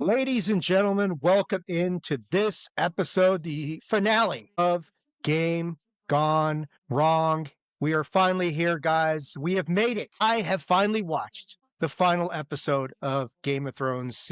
Ladies and gentlemen, welcome into this episode, the finale of Game Gone Wrong. We are finally here, guys. We have made it. I have finally watched the final episode of Game of Thrones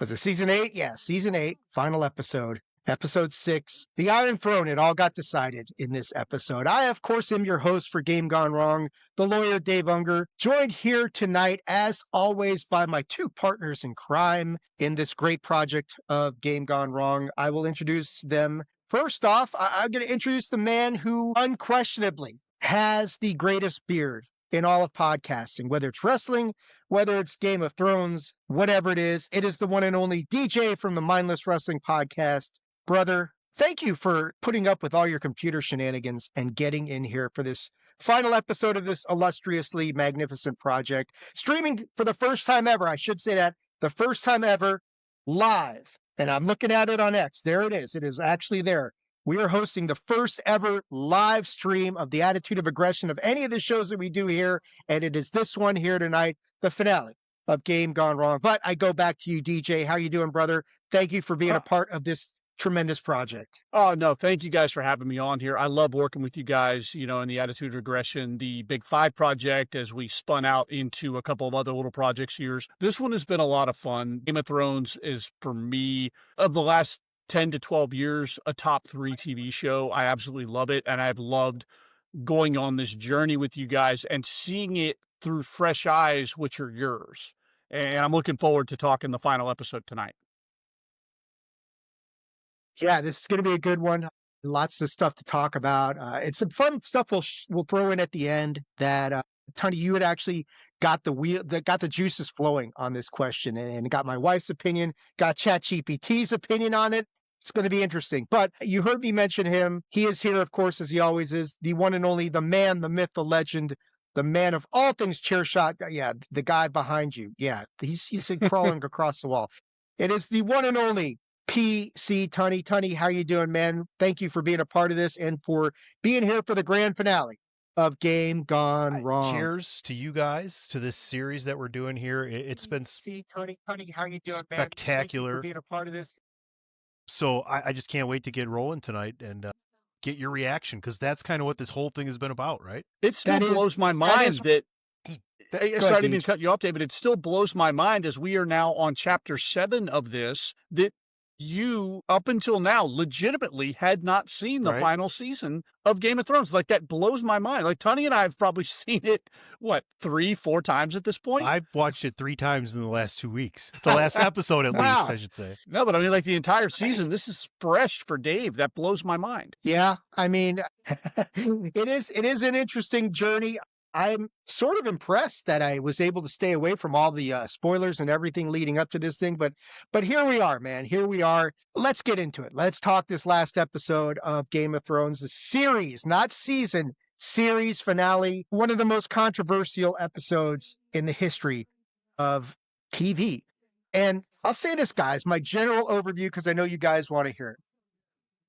was it season 8? Yeah, season 8, final episode. Episode 6, The Iron Throne. It all got decided in this episode. I, of course, am your host for Game Gone Wrong, the lawyer Dave Unger, joined here tonight, as always, by my two partners in crime in this great project of Game Gone Wrong. I will introduce them. First off, I'm going to introduce the man who unquestionably has the greatest beard in all of podcasting, whether it's wrestling, whether it's Game of Thrones, whatever it is the one and only DJ from the Mindless Wrestling Podcast. Brother, thank you for putting up with all your computer shenanigans and getting in here for this final episode of this illustriously magnificent project. Streaming for the first time ever, I should say that, the first time ever, live. And I'm looking at it on X. There it is. It is actually there. We are hosting the first ever live stream of the Attitude of Aggression of any of the shows that we do here. And it is this one here tonight, the finale of Game Gone Wrong. But I go back to you, DJ. How you doing, brother? Thank you for being a part of this tremendous project. Oh, no, thank you guys for having me on here. I love working with you guys, in the Attitude of Regression, the Big Five project, as we spun out into a couple of other little projects here. This one has been a lot of fun. Game of Thrones is, for me, of the last 10 to 12 years, a top 3 TV show. I absolutely love it, and I've loved going on this journey with you guys and seeing it through fresh eyes, which are yours. And I'm looking forward to talking the final episode tonight. Yeah, this is going to be a good one. Lots of stuff to talk about. It's some fun stuff we'll throw in at the end. That Tony, you had actually got the juices flowing on this question, and got my wife's opinion, got ChatGPT's opinion on it. It's going to be interesting. But you heard me mention him. He is here, of course, as he always is, the one and only, the man, the myth, the legend, the man of all things chair shot. Yeah, the guy behind you. Yeah, he's crawling across the wall. It is the one and only PC Tunney. Tunney, how you doing, man? Thank you for being a part of this and for being here for the grand finale of Game Gone Wrong. Cheers to you guys, to this series that we're doing here. It's been Tunney, how you doing, man? spectacular. Thank you for being a part of this. So I just can't wait to get rolling tonight and get your reaction, because that's kind of what this whole thing has been about, right? It still blows my mind that sorry, I didn't mean to cut you off, David. It still blows my mind, as we are now on chapter 7 of this, that you, up until now, legitimately had not seen the final season of Game of Thrones. Like, that blows my mind. Like, Tony and I have probably seen it, 3-4 times at this point? I've watched it 3 times in the last 2 weeks. The last episode, at least, I should say. No, but I mean, like, the entire season, this is fresh for Dave. That blows my mind. Yeah, I mean, it is an interesting journey. I'm sort of impressed that I was able to stay away from all the spoilers and everything leading up to this thing. But here we are, man. Here we are. Let's get into it. Let's talk this last episode of Game of Thrones, the series, not season, series finale. One of the most controversial episodes in the history of TV. And I'll say this, guys, my general overview, because I know you guys want to hear it.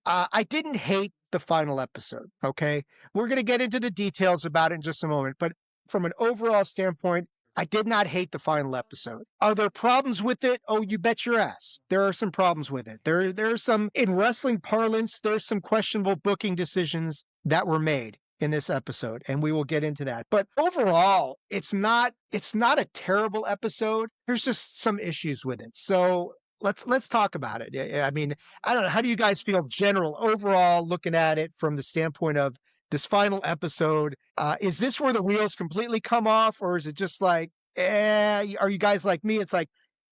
I didn't hate the final episode, okay? We're going to get into the details about it in just a moment, but from an overall standpoint, I did not hate the final episode. Are there problems with it? Oh, you bet your ass. There are some problems with it. There are some, in wrestling parlance, there's some questionable booking decisions that were made in this episode, and we will get into that. But overall, it's not a terrible episode. There's just some issues with it. So let's talk about it. I mean, I don't know. How do you guys feel general overall looking at it from the standpoint of this final episode? Is this where the wheels completely come off, or is it just like, are you guys like me? It's like,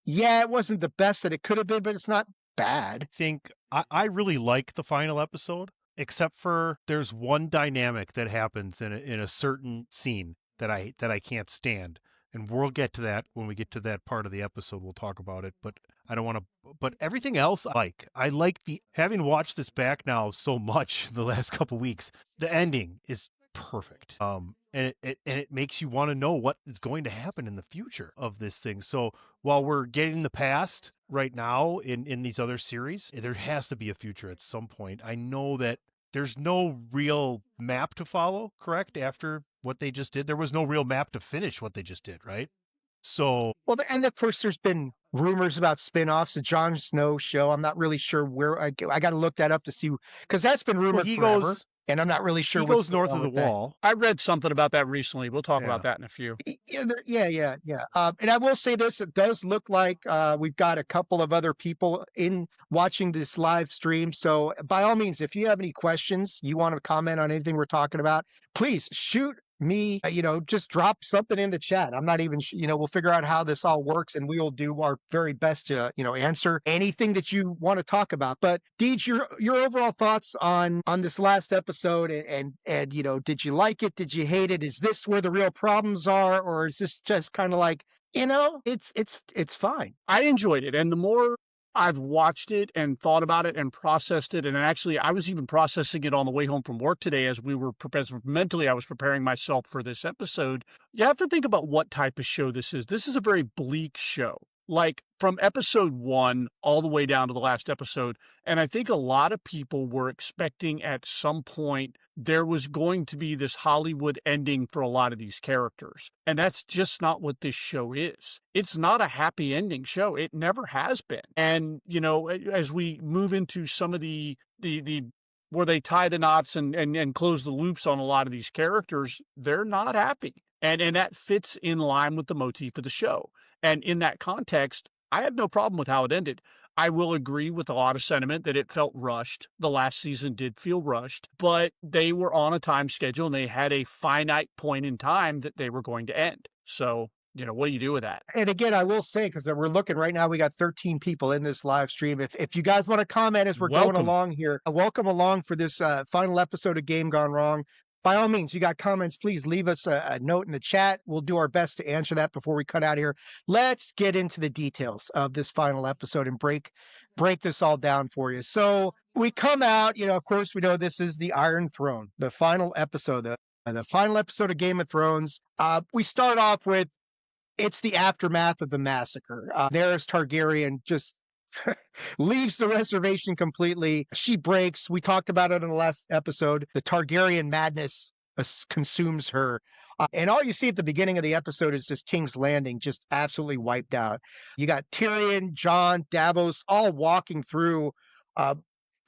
yeah, it wasn't the best that it could have been, but it's not bad. I think I really like the final episode, except for there's one dynamic that happens in a certain scene that I can't stand. And we'll get to that when we get to that part of the episode. We'll talk about it, but I don't want to. But everything else, I like having watched this back now so much the last couple weeks. The ending is perfect. And it makes you want to know what is going to happen in the future of this thing. So while we're getting the past right now in these other series, there has to be a future at some point. I know that there's no real map to follow, correct? After what they just did, there was no real map to finish what they just did, right? So Well, and of course, there's been rumors about spin-offs, the Jon Snow show. I'm not really sure where I got to look that up to see, because that's been well, rumored he forever, goes and I'm not really sure he what's goes going north on of the with that. wall. I read something about that recently. We'll talk Yeah. about that in a few. Yeah. And I will say this: it does look like we've got a couple of other people in watching this live stream. So by all means, if you have any questions, you want to comment on anything we're talking about, please shoot me. Just drop something in the chat. I'm not even. We'll figure out how this all works, and we will do our very best to answer anything that you want to talk about. But Deej, your overall thoughts on this last episode, and did you like it? Did you hate it? Is this where the real problems are, or is this just kind of like it's fine? I enjoyed it. And the more I've watched it and thought about it and processed it, and actually I was even processing it on the way home from work today as mentally I was preparing myself for this episode. You have to think about what type of show this is. This is a very bleak show. Like from episode 1 all the way down to the last episode. And I think a lot of people were expecting at some point there was going to be this Hollywood ending for a lot of these characters. And that's just not what this show is. It's not a happy ending show. It never has been. And, as we move into some of the where they tie the knots and close the loops on a lot of these characters, they're not happy. And that fits in line with the motif of the show. And in that context, I have no problem with how it ended. I will agree with a lot of sentiment that it felt rushed. The last season did feel rushed, but they were on a time schedule and they had a finite point in time that they were going to end. So, what do you do with that? And again, I will say, because we're looking right now, we got 13 people in this live stream. If you guys want to comment as we're going along here, welcome along for this final episode of Game Gone Wrong. By all means, you got comments, please leave us a note in the chat. We'll do our best to answer that before we cut out here. Let's get into the details of this final episode and break this all down for you. So we come out, of course, we know this is the Iron Throne, the final episode, the final episode of Game of Thrones. We start off with, it's the aftermath of the massacre. Daenerys Targaryen just leaves the reservation completely. She breaks. We talked about it in the last episode. The Targaryen madness consumes her. And all you see at the beginning of the episode is just King's Landing just absolutely wiped out. You got Tyrion, Jon, Davos all walking through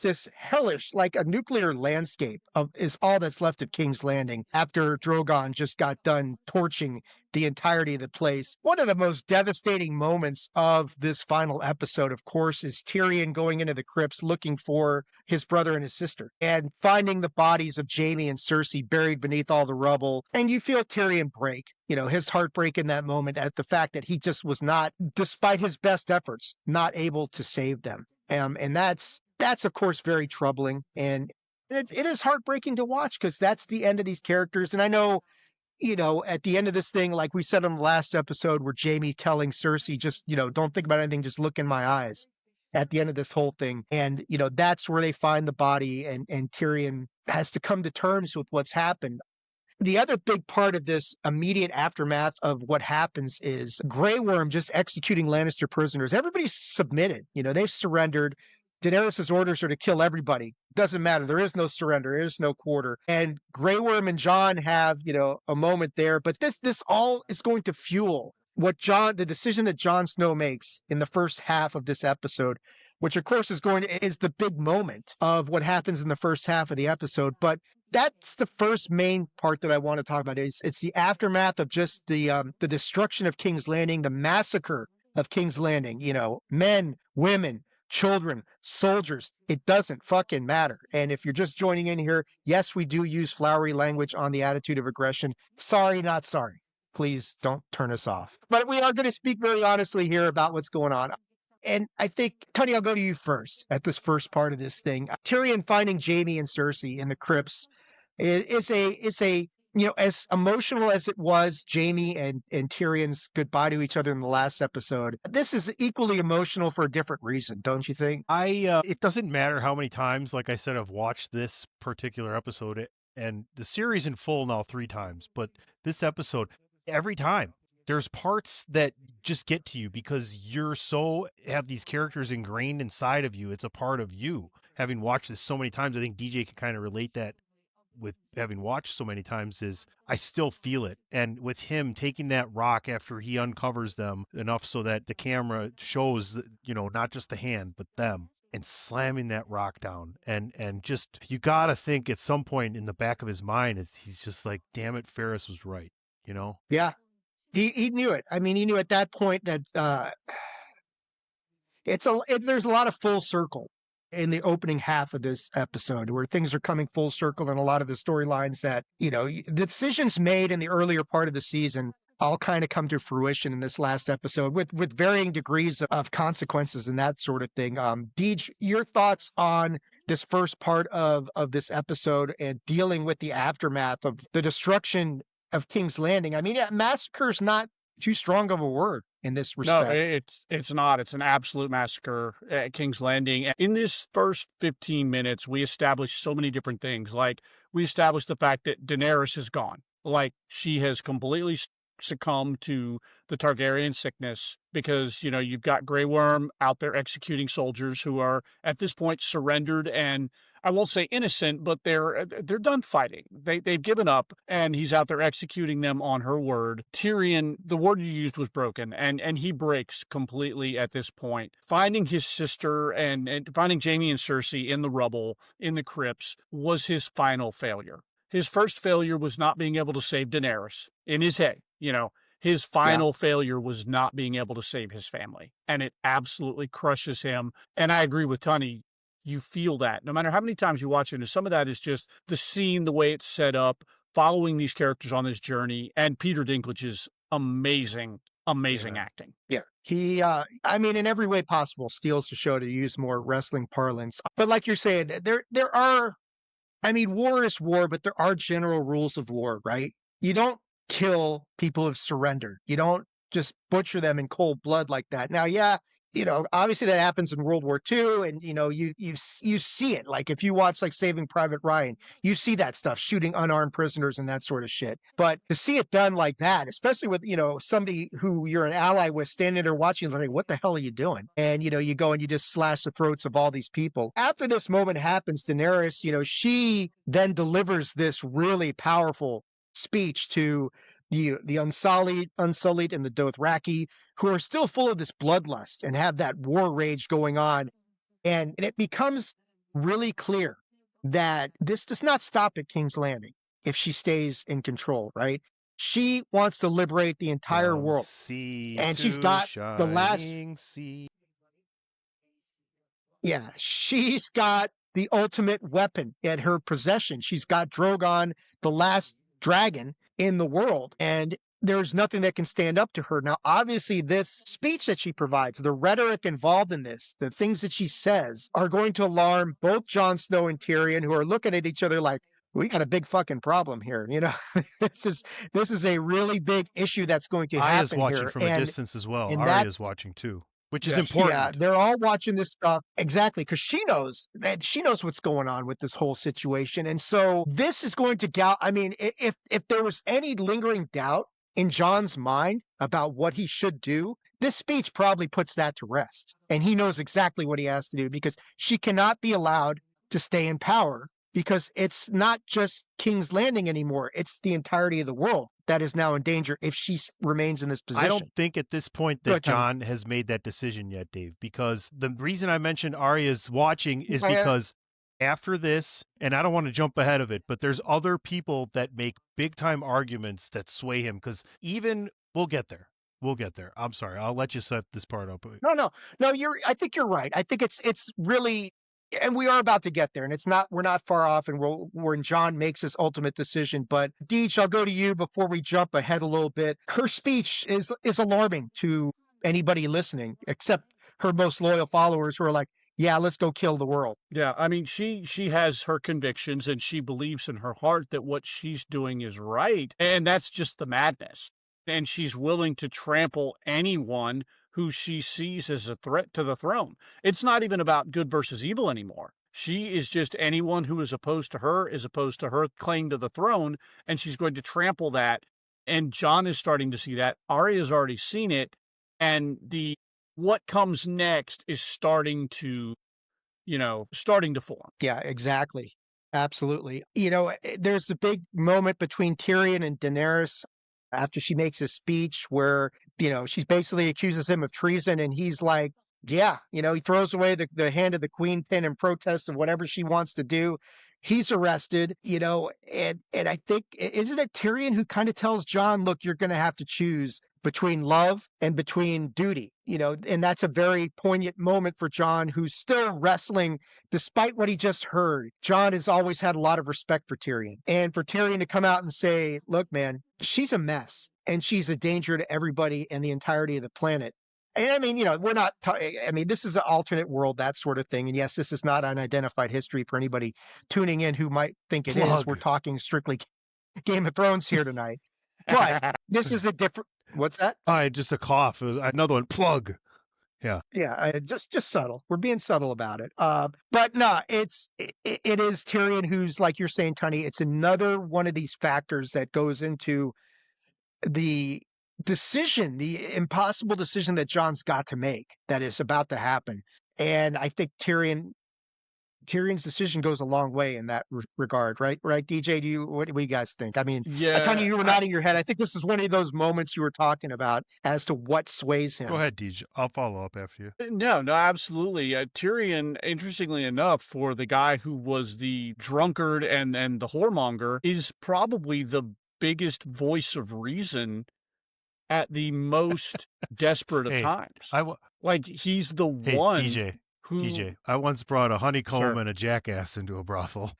this hellish, like a nuclear landscape is all that's left of King's Landing after Drogon just got done torching the entirety of the place. One of the most devastating moments of this final episode, of course, is Tyrion going into the crypts looking for his brother and his sister and finding the bodies of Jaime and Cersei buried beneath all the rubble. And you feel Tyrion break, his heartbreak in that moment at the fact that he just was not, despite his best efforts, not able to save them. And that's of course very troubling, and it is heartbreaking to watch because that's the end of these characters. And I know, at the end of this thing, like we said on the last episode, where Jaime telling Cersei, just don't think about anything, just look in my eyes. At the end of this whole thing, and that's where they find the body, and Tyrion has to come to terms with what's happened. The other big part of this immediate aftermath of what happens is Grey Worm just executing Lannister prisoners. Everybody's submitted. They've surrendered. Daenerys' orders are to kill everybody. Doesn't matter. There is no surrender. There is no quarter. And Grey Worm and Jon have, a moment there. But this all is going to fuel the decision that Jon Snow makes in the first half of this episode, which of course is the big moment of what happens in the first half of the episode. But that's the first main part that I want to talk about. It's the aftermath of just the destruction of King's Landing, the massacre of King's Landing. Men, women, children, soldiers. It doesn't fucking matter. And if you're just joining in here, yes, we do use flowery language on the attitude of aggression. Sorry, not sorry. Please don't turn us off. But we are going to speak very honestly here about what's going on. And I think, Tony, I'll go to you first at this first part of this thing. Tyrion finding Jaime and Cersei in the crypts is a as emotional as it was Jaime and Tyrion's goodbye to each other in the last episode. This is equally emotional for a different reason, don't you think? It doesn't matter how many times, like I said, I've watched this particular episode and the series in full now 3 times, but this episode, every time there's parts that just get to you because have these characters ingrained inside of you. It's a part of you. Having watched this so many times, I think DJ can kind of relate with having watched so many times is I still feel it. And with him taking that rock after he uncovers them enough so that the camera shows, not just the hand, but them, and slamming that rock down. And just, you got to think at some point in the back of his mind, he's just like, damn it, Ferris was right, Yeah. He knew it. I mean, he knew at that point that there's a lot of full circle in the opening half of this episode where things are coming full circle and a lot of the storylines that, the decisions made in the earlier part of the season all kind of come to fruition in this last episode with varying degrees of consequences and that sort of thing. Deej, your thoughts on this first part of this episode and dealing with the aftermath of the destruction of King's Landing? I mean, massacre is not too strong of a word in this No, respect. it's not. It's an absolute massacre at King's Landing. In this first 15 minutes, we established so many different things. Like, we established the fact that Daenerys is gone. Like, she has completely succumbed to the Targaryen sickness because, you've got Grey Worm out there executing soldiers who are at this point surrendered, and I won't say innocent, but they're done fighting. They've given up, and he's out there executing them on her word. Tyrion, the word you used was broken, and he breaks completely at this point. Finding his sister and finding Jaime and Cersei in the rubble, in the crypts, was his final failure. His first failure was not being able to save Daenerys in his head. His Yeah. final failure was not being able to save his family, and it absolutely crushes him. And I agree with Tony. You feel that no matter how many times you watch it. And some of that is just the scene, the way it's set up, following these characters on this journey, and Peter Dinklage's amazing Yeah. acting. Yeah. He, I mean, in every way possible, steals the show, to use more wrestling parlance. But like you're saying, there are, I mean, war is war, but there are general rules of war, right? You don't kill people who've surrendered. You don't just butcher them in cold blood like that. Now, yeah, obviously that happens in World War II, and you see it. Like if you watch like Saving Private Ryan, you see that stuff, shooting unarmed prisoners and that sort of shit. But to see it done like that, especially with somebody who you're an ally with standing there watching, like, what the hell are you doing? And you go and you just slash the throats of all these people. After this moment happens, Daenerys, she then delivers this really powerful speech to the Unsullied and the Dothraki, who are still full of this bloodlust and have that war rage going on. And it becomes really clear that this does not stop at King's Landing if she stays in control, right? She wants to liberate the entire From world. sea And she's to got the last, shining sea. yeah, she's got the ultimate weapon at her possession. She's got Drogon, the last dragon in the world, and there's nothing that can stand up to her. Now, obviously, this speech that she provides, the rhetoric involved in this, the things that she says are going to alarm both Jon Snow and Tyrion, who are looking at each other like, we got a big fucking problem here. This is a really big issue that's going to Arya's happen watching here. from a And distance as well. in that Arya's watching too, which is Yes. yeah, important. they're all watching this stuff exactly because she knows what's going on with this whole situation, and so this is going to I mean, if there was any lingering doubt in John's mind about what he should do, this speech probably puts that to rest, and he knows exactly what he has to do because she cannot be allowed to stay in power because it's not just King's Landing anymore; it's the entirety of the world that is now in danger if she remains in this I don't position. think at this point Go that ahead, Tony. John has made that decision yet, Dave, because the reason I mentioned Arya's watching is I, because after this, and I don't want to jump ahead of it, but there's other people that make big time arguments that sway him because even we'll get there. We'll get there. I'm sorry. I'll let you set this part up. No. I think you're right. I think it's really, and we are about to get there, and we're not far off, and when John makes his ultimate decision. But Deej, I'll go to you before we jump ahead a little bit. Her speech is alarming to anybody listening, except her most loyal followers who are like, yeah, let's go kill the world. Yeah, I mean, she has her convictions, and she believes in her heart that what she's doing is right, and that's just the madness. And she's willing to trample anyone who she sees as a threat to the throne. It's not even about good versus evil anymore. She is just anyone who is opposed to her claim to the throne, and she's going to trample that. And John is starting to see that. Arya's already seen it, and the what comes next is starting to form. Yeah, exactly. Absolutely. There's a big moment between Tyrion and Daenerys after she makes a speech where, she basically accuses him of treason. And he's like, yeah, he throws away the hand of the queen pin in protest of whatever she wants to do. He's arrested, and I think, isn't it Tyrion who kind of tells Jon, look, you're going to have to choose between love and between duty, and that's a very poignant moment for Jon, who's still wrestling despite what he just heard. Jon has always had a lot of respect for Tyrion. And for Tyrion to come out and say, look, man, she's a mess and she's a danger to everybody and the entirety of the planet. And I mean, we're not, this is an alternate world, that sort of thing. And yes, this is not unidentified history for anybody tuning in who might think it is. We're Plug. talking strictly Game of Thrones here tonight. But this is a different, what's that? Just a cough. It was another one. Plug. Yeah. Yeah, just subtle. We're being subtle about it. But no, it is Tyrion who's, like you're saying, Tony, it's another one of these factors that goes into the decision, the impossible decision that Jon's got to make that is about to happen. And I think Tyrion's decision goes a long way in that regard, right? Right, DJ? What do you guys think? I mean, Tony, Yeah, you were nodding your head. I think this is one of those moments you were talking about as to what sways him. Go ahead, DJ. I'll follow up after you. no, absolutely. Tyrion, interestingly enough, for the guy who was the drunkard and the whoremonger, is probably the biggest voice of reason at the most desperate of Hey, times. Like, he's the Hey, one DJ. who. DJ, I once brought a honeycomb Sir. and a jackass into a brothel.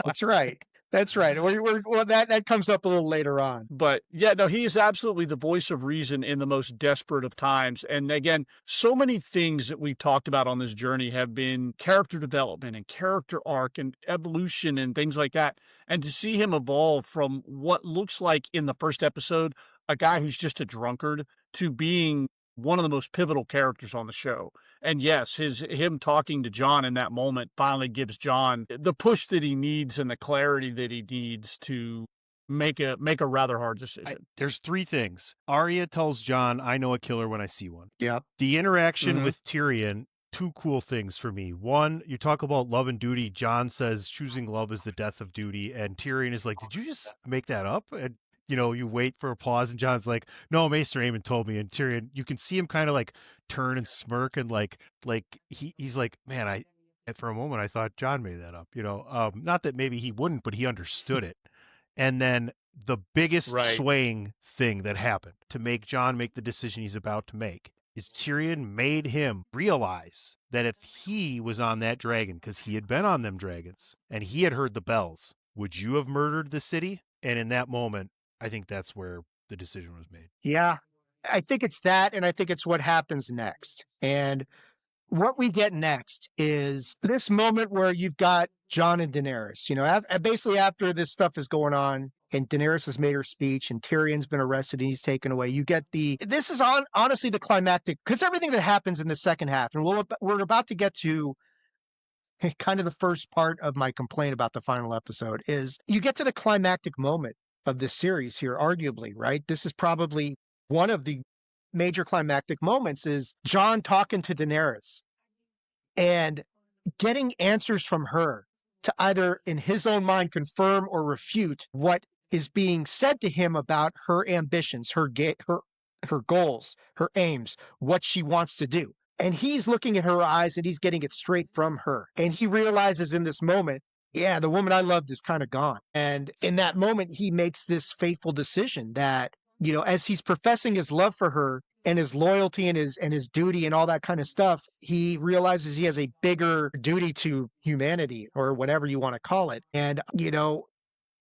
That's right. That's right. Well, that comes up a little later on. But yeah, no, he is absolutely the voice of reason in the most desperate of times. And again, so many things that we've talked about on this journey have been character development and character arc and evolution and things like that. And to see him evolve from what looks like in the first episode, a guy who's just a drunkard, to being one of the most pivotal characters on the show. And yes, him talking to Jon in that moment finally gives Jon the push that he needs and the clarity that he needs to make a rather hard decision. There's three things. Arya tells Jon, I know a killer when I see one. Yep. The interaction Mhm. with Tyrion, two cool things for me. One, you talk about love and duty. Jon says choosing love is the death of duty. And Tyrion is like, did you just make that up? And you wait for applause, and Jon's like, no, Maester Aemon told me. And Tyrion, you can see him kind of like turn and smirk, and like he's like, man, for a moment I thought Jon made that up. Not that maybe he wouldn't, but he understood it. And then the biggest Right. swaying thing that happened to make Jon make the decision he's about to make is Tyrion made him realize that if he was on that dragon, because he had been on them dragons, and he had heard the bells, would you have murdered the city? And in that moment, I think that's where the decision was made. Yeah, I think it's that, and I think it's what happens next. And what we get next is this moment where you've got Jon and Daenerys. Basically after this stuff is going on, and Daenerys has made her speech, and Tyrion's been arrested and he's taken away. You get this is honestly the climactic, because everything that happens in the second half, and we're about to get to kind of the first part of my complaint about the final episode, is you get to the climactic moment of this series here, arguably, right? This is probably one of the major climactic moments, is Jon talking to Daenerys and getting answers from her to either in his own mind confirm or refute what is being said to him about her ambitions, her goals, her aims, what she wants to do. And he's looking at her eyes and he's getting it straight from her. And he realizes in this moment, yeah, the woman I loved is kind of gone. And in that moment, he makes this fateful decision that, as he's professing his love for her and his loyalty and his duty and all that kind of stuff, he realizes he has a bigger duty to humanity, or whatever you want to call it. And,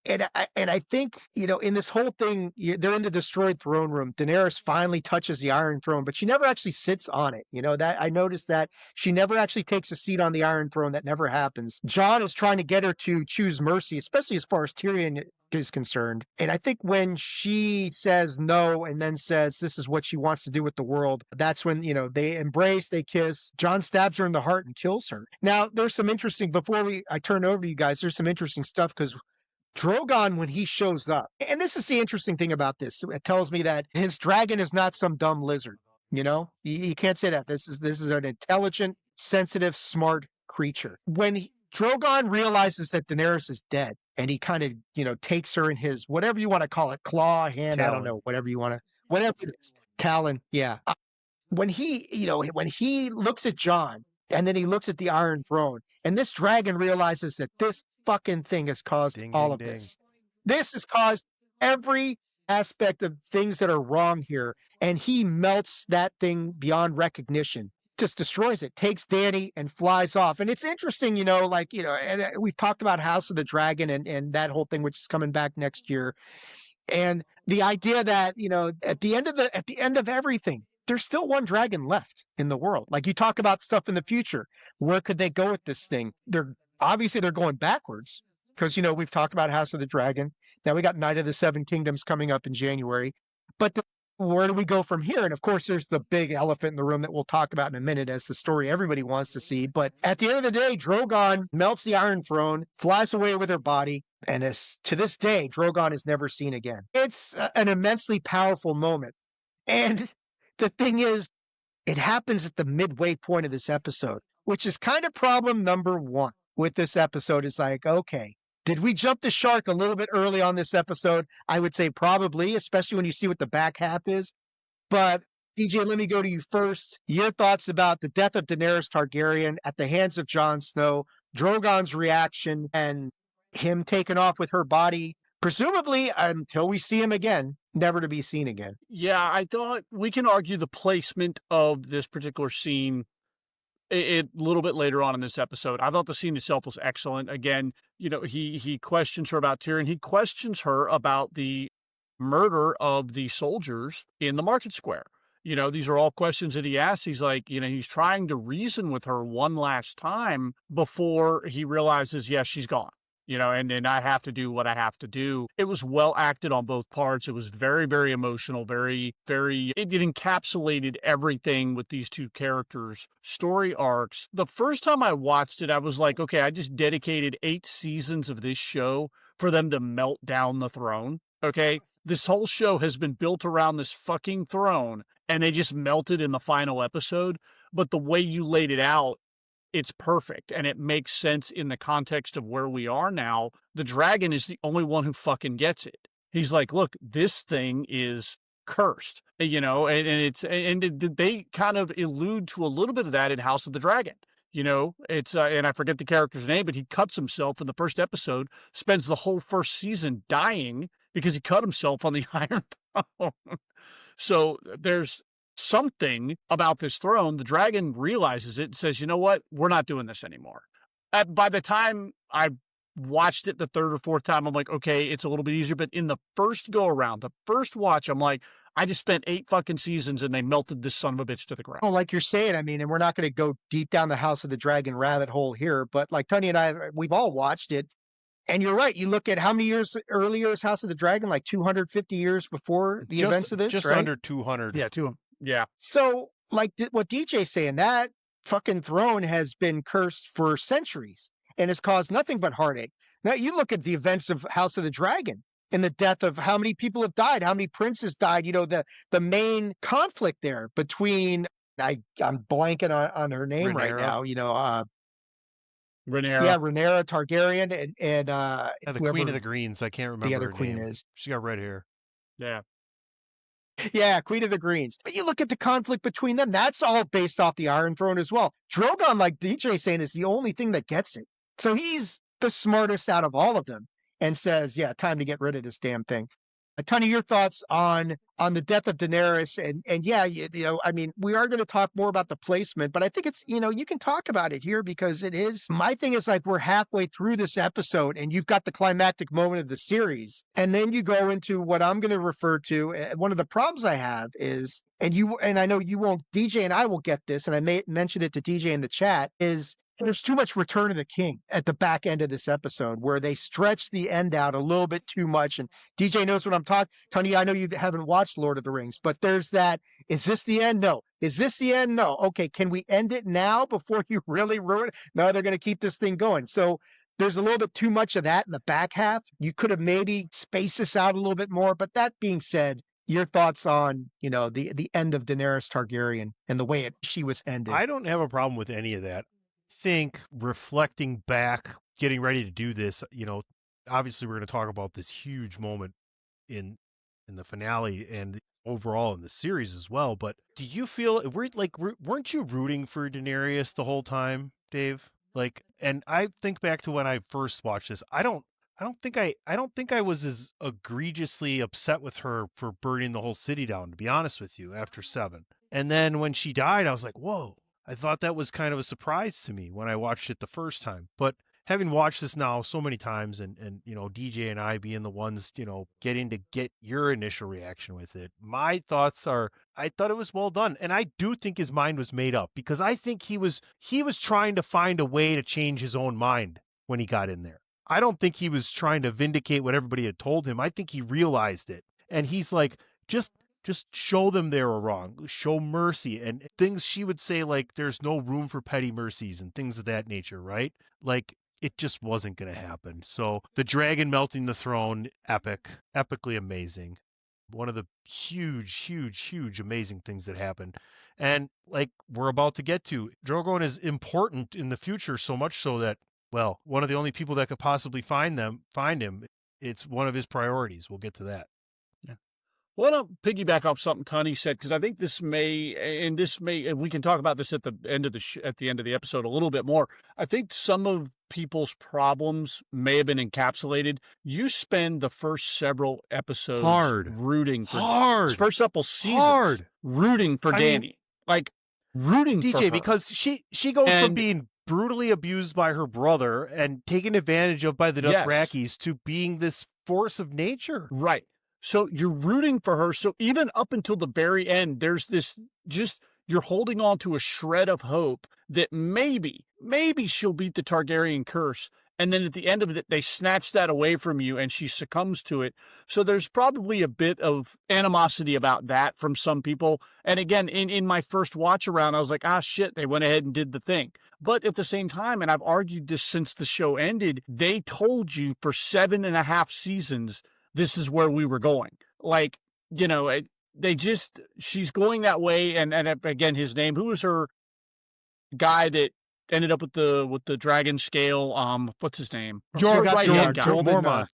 and I think, in this whole thing, they're in the destroyed throne room. Daenerys finally touches the Iron Throne, but she never actually sits on it. That I noticed that she never actually takes a seat on the Iron Throne. That never happens. Jon is trying to get her to choose mercy, especially as far as Tyrion is concerned. And I think when she says no and then says this is what she wants to do with the world, that's when, they embrace, they kiss. Jon stabs her in the heart and kills her. Now, there's some interesting, before I turn over to you guys, there's some interesting stuff, because Drogon, when he shows up, and this is the interesting thing about this, it tells me that his dragon is not some dumb lizard. You can't say that. This is an intelligent, sensitive, smart creature. When Drogon realizes that Daenerys is dead, and he kind of, takes her in his, whatever you want to call it, claw, hand, I don't Talon. know, whatever it is. Talon, yeah. When he looks at Jon, and then he looks at the Iron Throne, and this dragon realizes that this fucking thing has caused Ding, all ding, of ding. this. This has caused every aspect of things that are wrong here, and he melts that thing beyond recognition, just destroys it, takes Dany and flies off. And it's interesting, and we've talked about House of the Dragon and that whole thing, which is coming back next year. And the idea that, at the end of everything, there's still one dragon left in the world. Like, you talk about stuff in the future. Where could they go with this thing? They're going backwards because, we've talked about House of the Dragon. Now we got Night of the Seven Kingdoms coming up in January. But where do we go from here? And of course, there's the big elephant in the room that we'll talk about in a minute as the story everybody wants to see. But at the end of the day, Drogon melts the Iron Throne, flies away with her body, and to this day, Drogon is never seen again. It's an immensely powerful moment. And the thing is, it happens at the midway point of this episode, which is kind of problem number one with this episode. Is like, okay, did we jump the shark a little bit early on this episode? I would say probably, especially when you see what the back half is. But DJ, let me go to you first. Your thoughts about the death of Daenerys Targaryen at the hands of Jon Snow, Drogon's reaction, and him taken off with her body, presumably until we see him again, never to be seen again. Yeah, I thought we can argue the placement of this particular scene a little bit later on in this episode. I thought the scene itself was excellent. Again, he questions her about Tyrion. He questions her about the murder of the soldiers in the market square. These are all questions that he asks. He's like, he's trying to reason with her one last time before he realizes, yes, she's gone. And I have to do what I have to do. It was well acted on both parts. It was very, very emotional, very, very, it encapsulated everything with these two characters' story arcs. The first time I watched it, I was like, okay, I just dedicated 8 seasons of this show for them to melt down the throne. Okay. This whole show has been built around this fucking throne, and they just melted in the final episode. But the way you laid it out, it's perfect, and it makes sense in the context of where we are now. The dragon is the only one who fucking gets it. He's like, look, this thing is cursed, and they kind of allude to a little bit of that in House of the Dragon. It's and I forget the character's name, but he cuts himself in the first episode, spends the whole first season dying because he cut himself on the Iron Throne. So there's something about this throne. The dragon realizes it and says, you know what? We're not doing this anymore. By the time I watched it the third or fourth time, I'm like, okay, it's a little bit easier. But in the first go around, the first watch, I'm like, I just spent 8 fucking seasons and they melted this son of a bitch to the ground. Oh, like you're saying, and we're not going to go deep down the House of the Dragon rabbit hole here, but like Tony and I, we've all watched it. And you're right. You look at how many years earlier is House of the Dragon, like 250 years before the events of this, just right? under 200. Yeah, yeah. So, like what DJ's saying, that fucking throne has been cursed for centuries and has caused nothing but heartache. Now, you look at the events of House of the Dragon and the death of how many people have died, how many princes died, the main conflict there between, I'm blanking on her name Rhaenyra. right now, Rhaenyra. Yeah, Rhaenyra Targaryen and the Queen of the Greens. I can't remember the other her queen name. is. She got red hair. Yeah. Yeah, Queen of the Greens. But you look at the conflict between them, that's all based off the Iron Throne as well. Drogon, like DJ saying, is the only thing that gets it. So he's the smartest out of all of them and says, yeah, time to get rid of this damn thing. Tony, your thoughts on the death of Daenerys, and yeah, we are going to talk more about the placement, but I think it's, you can talk about it here because it is. My thing is, like, we're halfway through this episode and you've got the climactic moment of the series, and then you go into what I'm going to refer to. One of the problems I have is, and I know you won't, DJ and I will get this, and I may mention it to DJ in the chat, is there's too much Return of the King at the back end of this episode where they stretch the end out a little bit too much. And DJ knows what I'm talking. Tony, I know you haven't watched Lord of the Rings, but there's that. Is this the end? No. Is this the end? No. Okay. Can we end it now before you really ruin it? No, they're going to keep this thing going. So there's a little bit too much of that in the back half. You could have maybe spaced this out a little bit more. But that being said, your thoughts on, the end of Daenerys Targaryen and the way she was ended. I don't have a problem with any of that. think reflecting back, getting ready to do this, obviously we're going to talk about this huge moment in the finale and overall in the series as well. But do you feel weren't you rooting for Daenerys the whole time, Dave? Like, and I think back to when I first watched this. I don't think I was as egregiously upset with her for burning the whole city down, to be honest with you, after 7. And then when she died, I was like, whoa. I thought that was kind of a surprise to me when I watched it the first time. But having watched this now so many times and DJ and I being the ones, getting to get your initial reaction with it, my thoughts are I thought it was well done. And I do think his mind was made up, because I think he was trying to find a way to change his own mind when he got in there. I don't think he was trying to vindicate what everybody had told him. I think he realized it. And he's like, just show them they were wrong. Show mercy and things she would say, like there's no room for petty mercies and things of that nature, right? Like, it just wasn't going to happen. So the dragon melting the throne, epically amazing. One of the huge, amazing things that happened. And like we're about to get to, Drogon is important in the future, so much so that, well, one of the only people that could possibly find him, it's one of his priorities. We'll get to that. Well, I want to piggyback off something Tony said, because I think and we can talk about this at the end of the episode a little bit more. I think some of people's problems may have been encapsulated. You spend the first several episodes rooting for first couple seasons rooting for Dany, like rooting DJ, for her. because she goes from being brutally abused by her brother and taken advantage of by the Dothrakis to being this force of nature. Right. So you're rooting for her. So even up until the very end, there's this you're holding on to a shred of hope that maybe she'll beat the Targaryen curse. And then at the end of it, they snatch that away from you and she succumbs to it. So there's probably a bit of animosity about that from some people. And again, in my first watch around, I was like, shit, they went ahead and did the thing. But at the same time, and I've argued this since the show ended, they told you for 7.5 seasons, this is where we were going. Like, she's going that way. And again, his name, who was her guy that ended up with the dragon scale? What's his name? Mormont.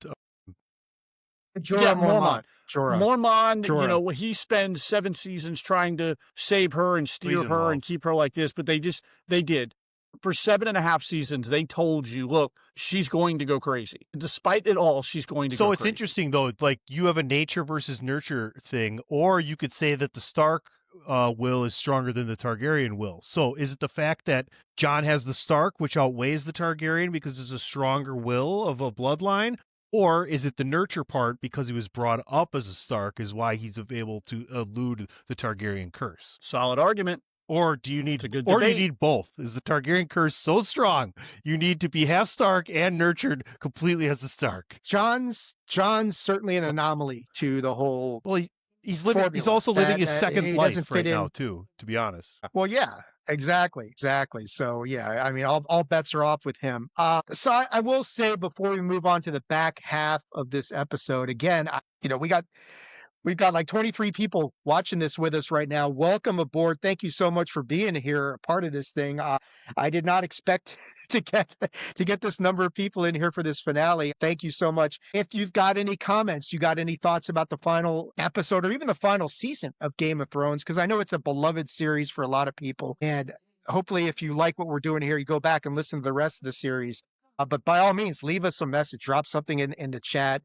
Mormont, he spends 7 seasons trying to save her and steer her and keep her like this, but they did. For 7.5 seasons, they told you, look, she's going to go crazy. Despite it all, she's going to go crazy. So it's interesting, though, like you have a nature versus nurture thing, or you could say that the Stark will is stronger than the Targaryen will. So is it the fact that Jon has the Stark, which outweighs the Targaryen because it's a stronger will of a bloodline? Or is it the nurture part because he was brought up as a Stark is why he's able to elude the Targaryen curse? Solid argument. Or do you need you need both? Is the Targaryen curse so strong you need to be half Stark and nurtured completely as a Stark? Jon's certainly an anomaly to the whole. Well, he's also living his second life right now too, to be honest. Well, yeah, exactly. So yeah, I mean, all bets are off with him. So I will say before we move on to the back half of this episode, again, we've got like 23 people watching this with us right now. Welcome aboard. Thank you so much for being here, a part of this thing. I did not expect to get this number of people in here for this finale. Thank you so much. If you've got any comments, you got any thoughts about the final episode or even the final season of Game of Thrones, because I know it's a beloved series for a lot of people. And hopefully if you like what we're doing here, you go back and listen to the rest of the series. But by all means, leave us a message, drop something in the chat.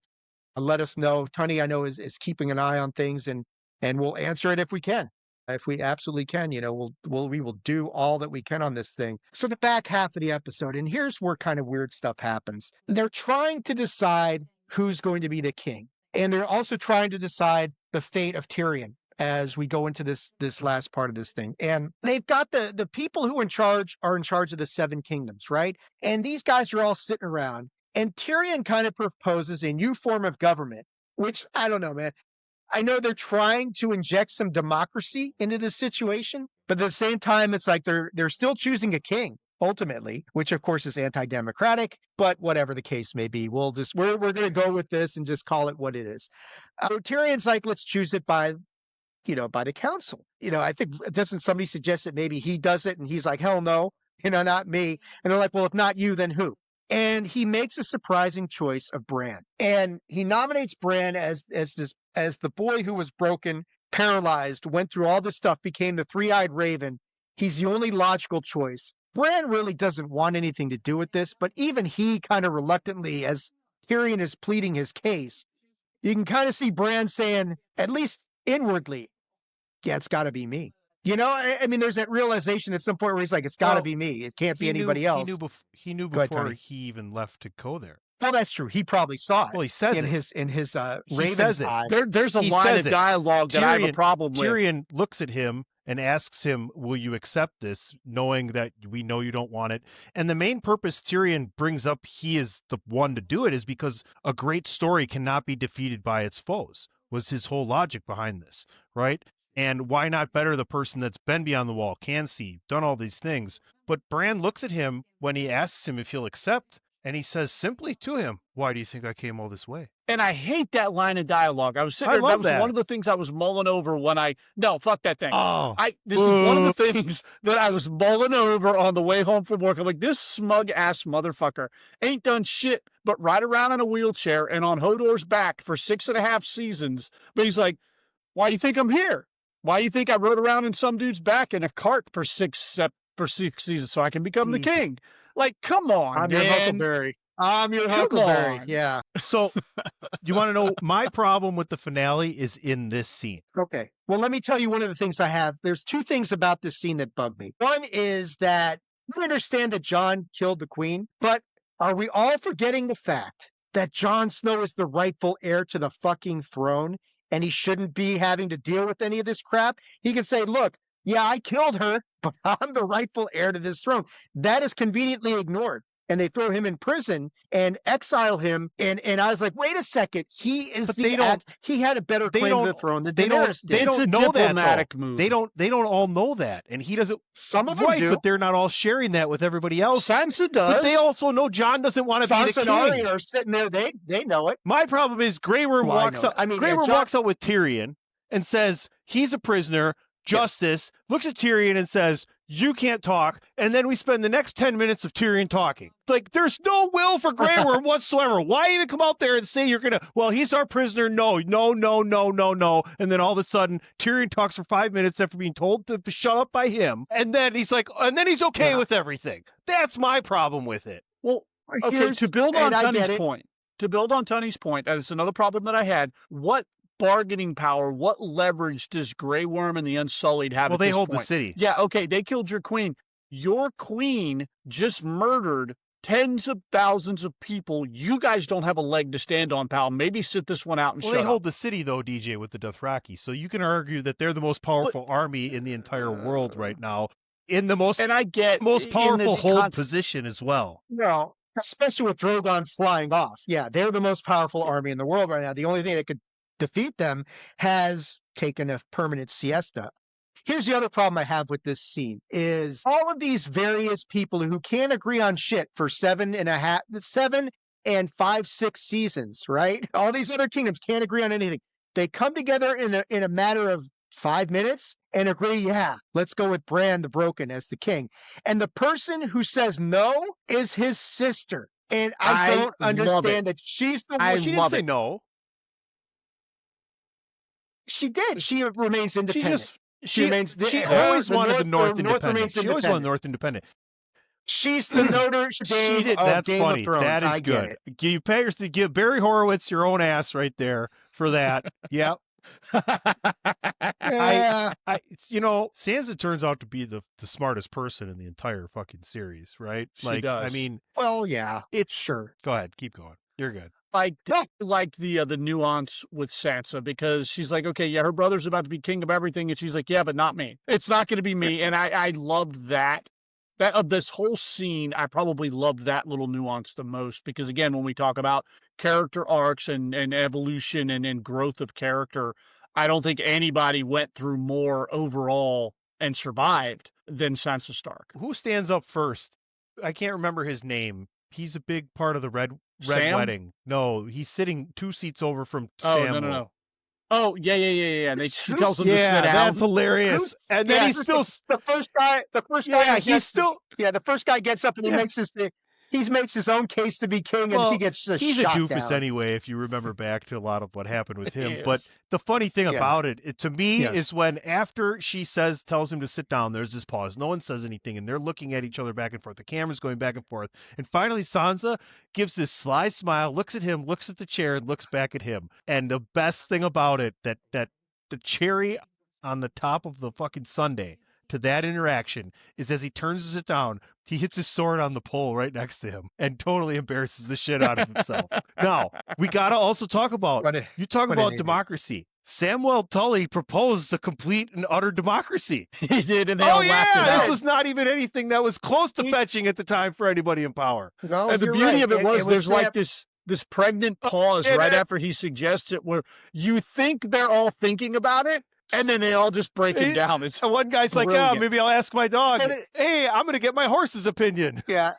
Let us know. Tony, I know, is keeping an eye on things, and we'll answer it if we can. If we absolutely can, we will do all that we can on this thing. So the back half of the episode, and here's where kind of weird stuff happens. They're trying to decide who's going to be the king, and they're also trying to decide the fate of Tyrion as we go into this last part of this thing. And they've got the people who are in charge of the 7 kingdoms, right? And these guys are all sitting around. And Tyrion kind of proposes a new form of government, which I don't know, man. I know they're trying to inject some democracy into this situation, but at the same time, it's like they're still choosing a king ultimately, which of course is anti-democratic. But whatever the case may be, we're going to go with this and just call it what it is. Tyrion's like, let's choose it by the council. I think doesn't somebody suggest that maybe he does it and he's like, hell no. not me. And they're like, well, if not you, then who? And he makes a surprising choice of Bran. And he nominates Bran as the boy who was broken, paralyzed, went through all this stuff, became the three-eyed raven. He's the only logical choice. Bran really doesn't want anything to do with this, but even he kind of reluctantly, as Tyrion is pleading his case, you can kind of see Bran saying, at least inwardly, yeah, it's got to be me. I mean, there's that realization at some point where he's like, it's got to be me. It can't be anybody else. He knew Go ahead, before Tony. he even left to go there. Well, that's true. He probably saw it. Well, he says in his He Raven's says it. eye. There's a He line says of it. dialogue that I have a problem with. Tyrion looks at him and asks him, will you accept this, knowing that we know you don't want it? And the main purpose Tyrion brings up he is the one to do it is because a great story cannot be defeated by its foes, was his whole logic behind this, right? And why not better the person that's been beyond the wall, can see, done all these things? But Bran looks at him when he asks him if he'll accept, and he says simply to him, why do you think I came all this way? And I hate that line of dialogue. I was sitting there, that was one of the things I was mulling over when no, fuck that thing. This is one of the things that I was mulling over on the way home from work. I'm like, this smug ass motherfucker ain't done shit but ride around in a wheelchair and on Hodor's back for 6.5 seasons. But he's like, why do you think I'm here? Why do you think I rode around in some dude's back in a cart for six seasons so I can become the king? Like, come on, I'm man. your Huckleberry. I'm your Huckleberry. Yeah. So, you want to know my problem with the finale is in this scene. Okay. Well, let me tell you one of the things I have. There's two things about this scene that bug me. One is that I understand that Jon killed the queen, but are we all forgetting the fact that Jon Snow is the rightful heir to the fucking throne and he shouldn't be having to deal with any of this crap? He can say, look, yeah, I killed her, but I'm the rightful heir to this throne. That is conveniently ignored. And they throw him in prison and exile him. And I was like, wait a second. He is he had a better claim to the throne than Daenerys did. They don't know that move. They don't all know that. And he doesn't. Some of them do. But they're not all sharing that with everybody else. Sansa does. But they also know Jon doesn't want to be the king. Sansa and Arya are sitting there. They know it. My problem is Grey Worm walks out. Walks out with Tyrion and says he's a prisoner. Justice looks at Tyrion and says, you can't talk. And then we spend the next 10 minutes of Tyrion talking. Like, there's no will for Grey Worm whatsoever. Why even come out there and say you're going to, well, he's our prisoner. No. And then all of a sudden, Tyrion talks for 5 minutes after being told to shut up by him. And then he's like, and then he's okay with everything. That's my problem with it. Well, okay, to build on Tony's point, that is another problem that I had. What bargaining power, what leverage does Grey Worm and the Unsullied have? Well, they hold the city. Yeah, okay, they killed your queen. Your queen just murdered tens of thousands of people. You guys don't have a leg to stand on, pal. Maybe sit this one out and shut up. They hold the city, though, DJ, with the Dothraki. So you can argue that they're the most powerful army in the entire world right now. In the most, and I get most powerful hold position as well. No, especially with Drogon flying off. Yeah, they're the most powerful army in the world right now. The only thing that could defeat them has taken a permanent siesta. Here's the other problem I have with this scene is all of these various people who can't agree on shit for 7 and 5, 6 seasons, right? All these other kingdoms can't agree on anything. They come together in a matter of 5 minutes and agree, yeah, let's go with Bran the Broken as the king. And the person who says no is his sister. And I don't understand that she's the one. She didn't say no. She did. She remains independent. She always wanted the North independent. She always wanted North independent. She's the Notre Dame of That's Game funny. of Thrones. That is good. You pay her to give Barry Horowitz your own ass right there for that. Yep. Sansa turns out to be the smartest person in the entire fucking series, right? She does. I mean, well, yeah, it's sure. Go ahead, keep going. You're good. I liked the nuance with Sansa because she's like, okay, yeah, her brother's about to be king of everything, and she's like, yeah, but not me. It's not going to be me, and I loved that. That of this whole scene, I probably loved that little nuance the most because, again, when we talk about character arcs and evolution and growth of character, I don't think anybody went through more overall and survived than Sansa Stark. Who stands up first? I can't remember his name. He's a big part of the Red Sam? Wedding. No, he's sitting 2 seats over from Sam. No. Oh, yeah. And she tells him to sit Yeah, down. that's hilarious. And then he's still the first guy. Yeah, Who he's gets still the first guy gets up and Yeah. he makes his own case to be king, and he gets just he's a shot doofus down. anyway, if you remember back to a lot of what happened with him. But Yes. the funny thing Yeah. about it to me, Yes. is when after she tells him to sit down, there's this pause. No one says anything, and they're looking at each other back and forth. The camera's going back and forth. And finally, Sansa gives this sly smile, looks at him, looks at the chair, and looks back at him. And the best thing about it, that the cherry on the top of the fucking sundae to that interaction, is as he turns to sit down, he hits his sword on the pole right next to him and totally embarrasses the shit out of himself. Now, we got to also talk about, you talk about democracy. Samwell Tully proposed a complete and utter democracy. He did, and they all laughed it out. This was not even anything that was close to fetching at the time for anybody in power. No, and the beauty of it was there's like this pregnant pause right after he suggests it, where you think they're all thinking about it, and then they all just break it down. It's one guy's brilliant. like, maybe I'll ask my dog. Hey, I'm going to get my horse's opinion. Yeah.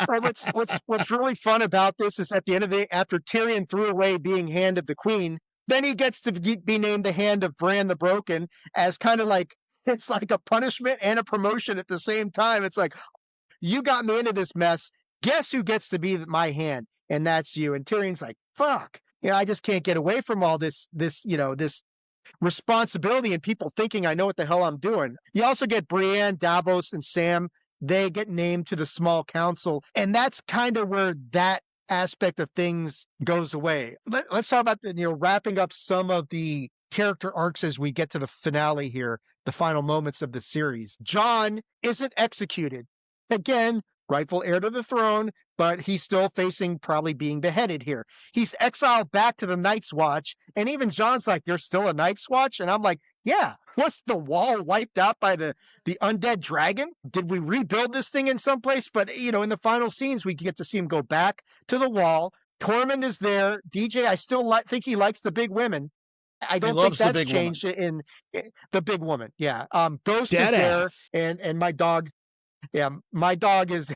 What's really fun about this is at the end of the day, after Tyrion threw away being Hand of the Queen, then he gets to be named the Hand of Bran the Broken, as kind of like, it's like a punishment and a promotion at the same time. It's like, you got me into this mess. Guess who gets to be my hand? And that's you. And Tyrion's like, fuck. I just can't get away from all this responsibility and people thinking I know what the hell I'm doing. You also get Brienne, Davos, and Sam. They get named to the small council. And that's kind of where that aspect of things goes away. Let's talk about wrapping up some of the character arcs as we get to the finale here, the final moments of the series. Jon isn't executed. Again, rightful heir to the throne, but he's still facing probably being beheaded here. He's exiled back to the Night's Watch, and even Jon's like, there's still a Night's Watch? And I'm like, yeah. Was the wall wiped out by the undead dragon? Did we rebuild this thing in some place? But, in the final scenes, we get to see him go back to the wall. Tormund is there. DJ, I still think he likes the big women. I don't think that's changed in the big woman. Yeah. Ghost is there, and my dog. Yeah, my dog is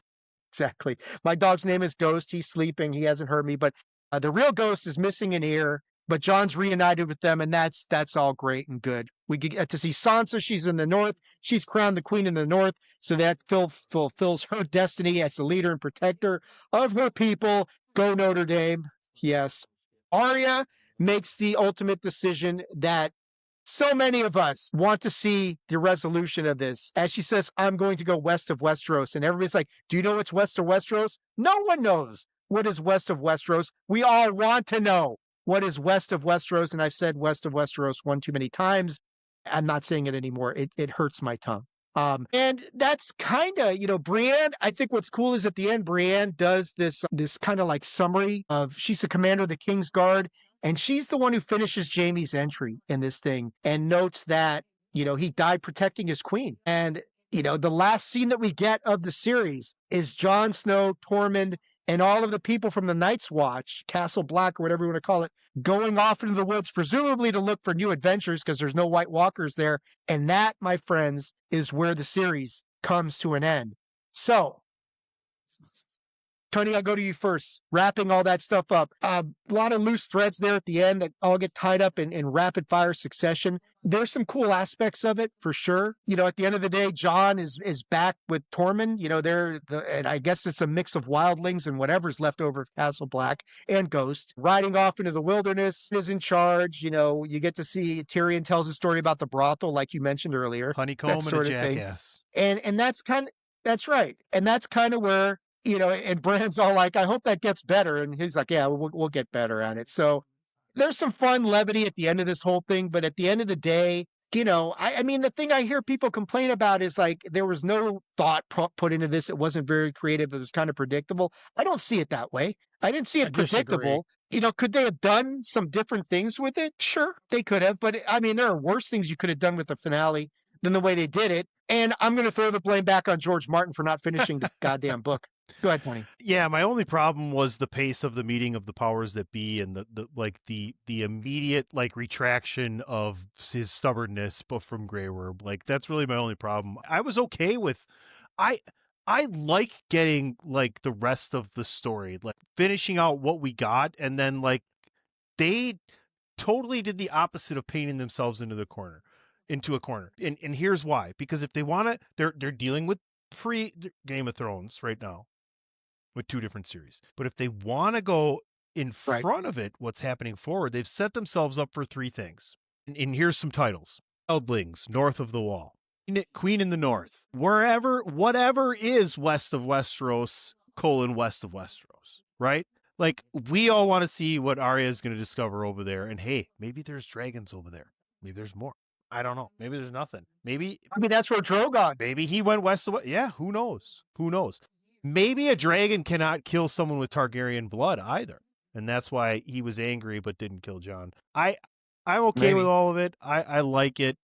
exactly. My dog's name is Ghost. He's sleeping. He hasn't heard me, but the real Ghost is missing an ear. But Jon's reunited with them, and that's all great and good. We get to see Sansa. She's in the north. She's crowned the queen in the north, so that fulfills her destiny as the leader and protector of her people. Go Notre Dame. Yes. Arya makes the ultimate decision that so many of us want to see the resolution of this. As she says, I'm going to go west of Westeros. And everybody's like, do you know what's west of Westeros? No one knows what is west of Westeros. We all want to know what is west of Westeros. And I've said west of Westeros one too many times. I'm not saying it anymore. It hurts my tongue. And that's kind of, Brienne, I think what's cool is at the end, Brienne does this kind of like summary of, she's the commander of the King's Guard. And she's the one who finishes Jaime's entry in this thing and notes that, he died protecting his queen. And, the last scene that we get of the series is Jon Snow, Tormund, and all of the people from the Night's Watch, Castle Black or whatever you want to call it, going off into the woods, presumably to look for new adventures because there's no White Walkers there. And that, my friends, is where the series comes to an end. So, Tony, I'll go to you first. Wrapping all that stuff up. A lot of loose threads there at the end that all get tied up in rapid fire succession. There's some cool aspects of it for sure. At the end of the day, Jon is back with Tormund. And I guess it's a mix of wildlings and whatever's left over of Castle Black and Ghost. Riding off into the wilderness, is in charge. You get to see Tyrion tells a story about the brothel, like you mentioned earlier. Honeycomb and a jackass. And that's right. And that's kind of where, and Bran's all like, I hope that gets better. And he's like, yeah, we'll get better at it. So there's some fun levity at the end of this whole thing. But at the end of the day, I mean, the thing I hear people complain about is like, there was no thought put into this. It wasn't very creative. It was kind of predictable. I don't see it that way. I didn't see it predictable. Could they have done some different things with it? Sure, they could have. But I mean, there are worse things you could have done with the finale than the way they did it. And I'm going to throw the blame back on George Martin for not finishing the goddamn book. Go ahead, Tony. Yeah, my only problem was the pace of the meeting of the powers that be, and the immediate retraction of his stubbornness, but from Grey Worm. That's really my only problem. I was okay with, I like getting the rest of the story, finishing out what we got, and then they totally did the opposite of painting themselves into a corner. And here's why. Because if they want to, they're dealing with pre Game of Thrones right now with 2 different series. But if they want to go in Right. front of it, what's happening forward, they've set themselves up for 3 things. And here's some titles. Wildlings, North of the Wall. Queen in the North. Whatever is west of Westeros, west of Westeros, right? Like, we all want to see what Arya is going to discover over there. And hey, maybe there's dragons over there. Maybe there's more. I don't know. Maybe there's nothing. Maybe that's where Drogon. Maybe he went west of. Yeah, who knows? Who knows? Maybe a dragon cannot kill someone with Targaryen blood either, and that's why he was angry but didn't kill Jon. I'm okay with all of it. I like it.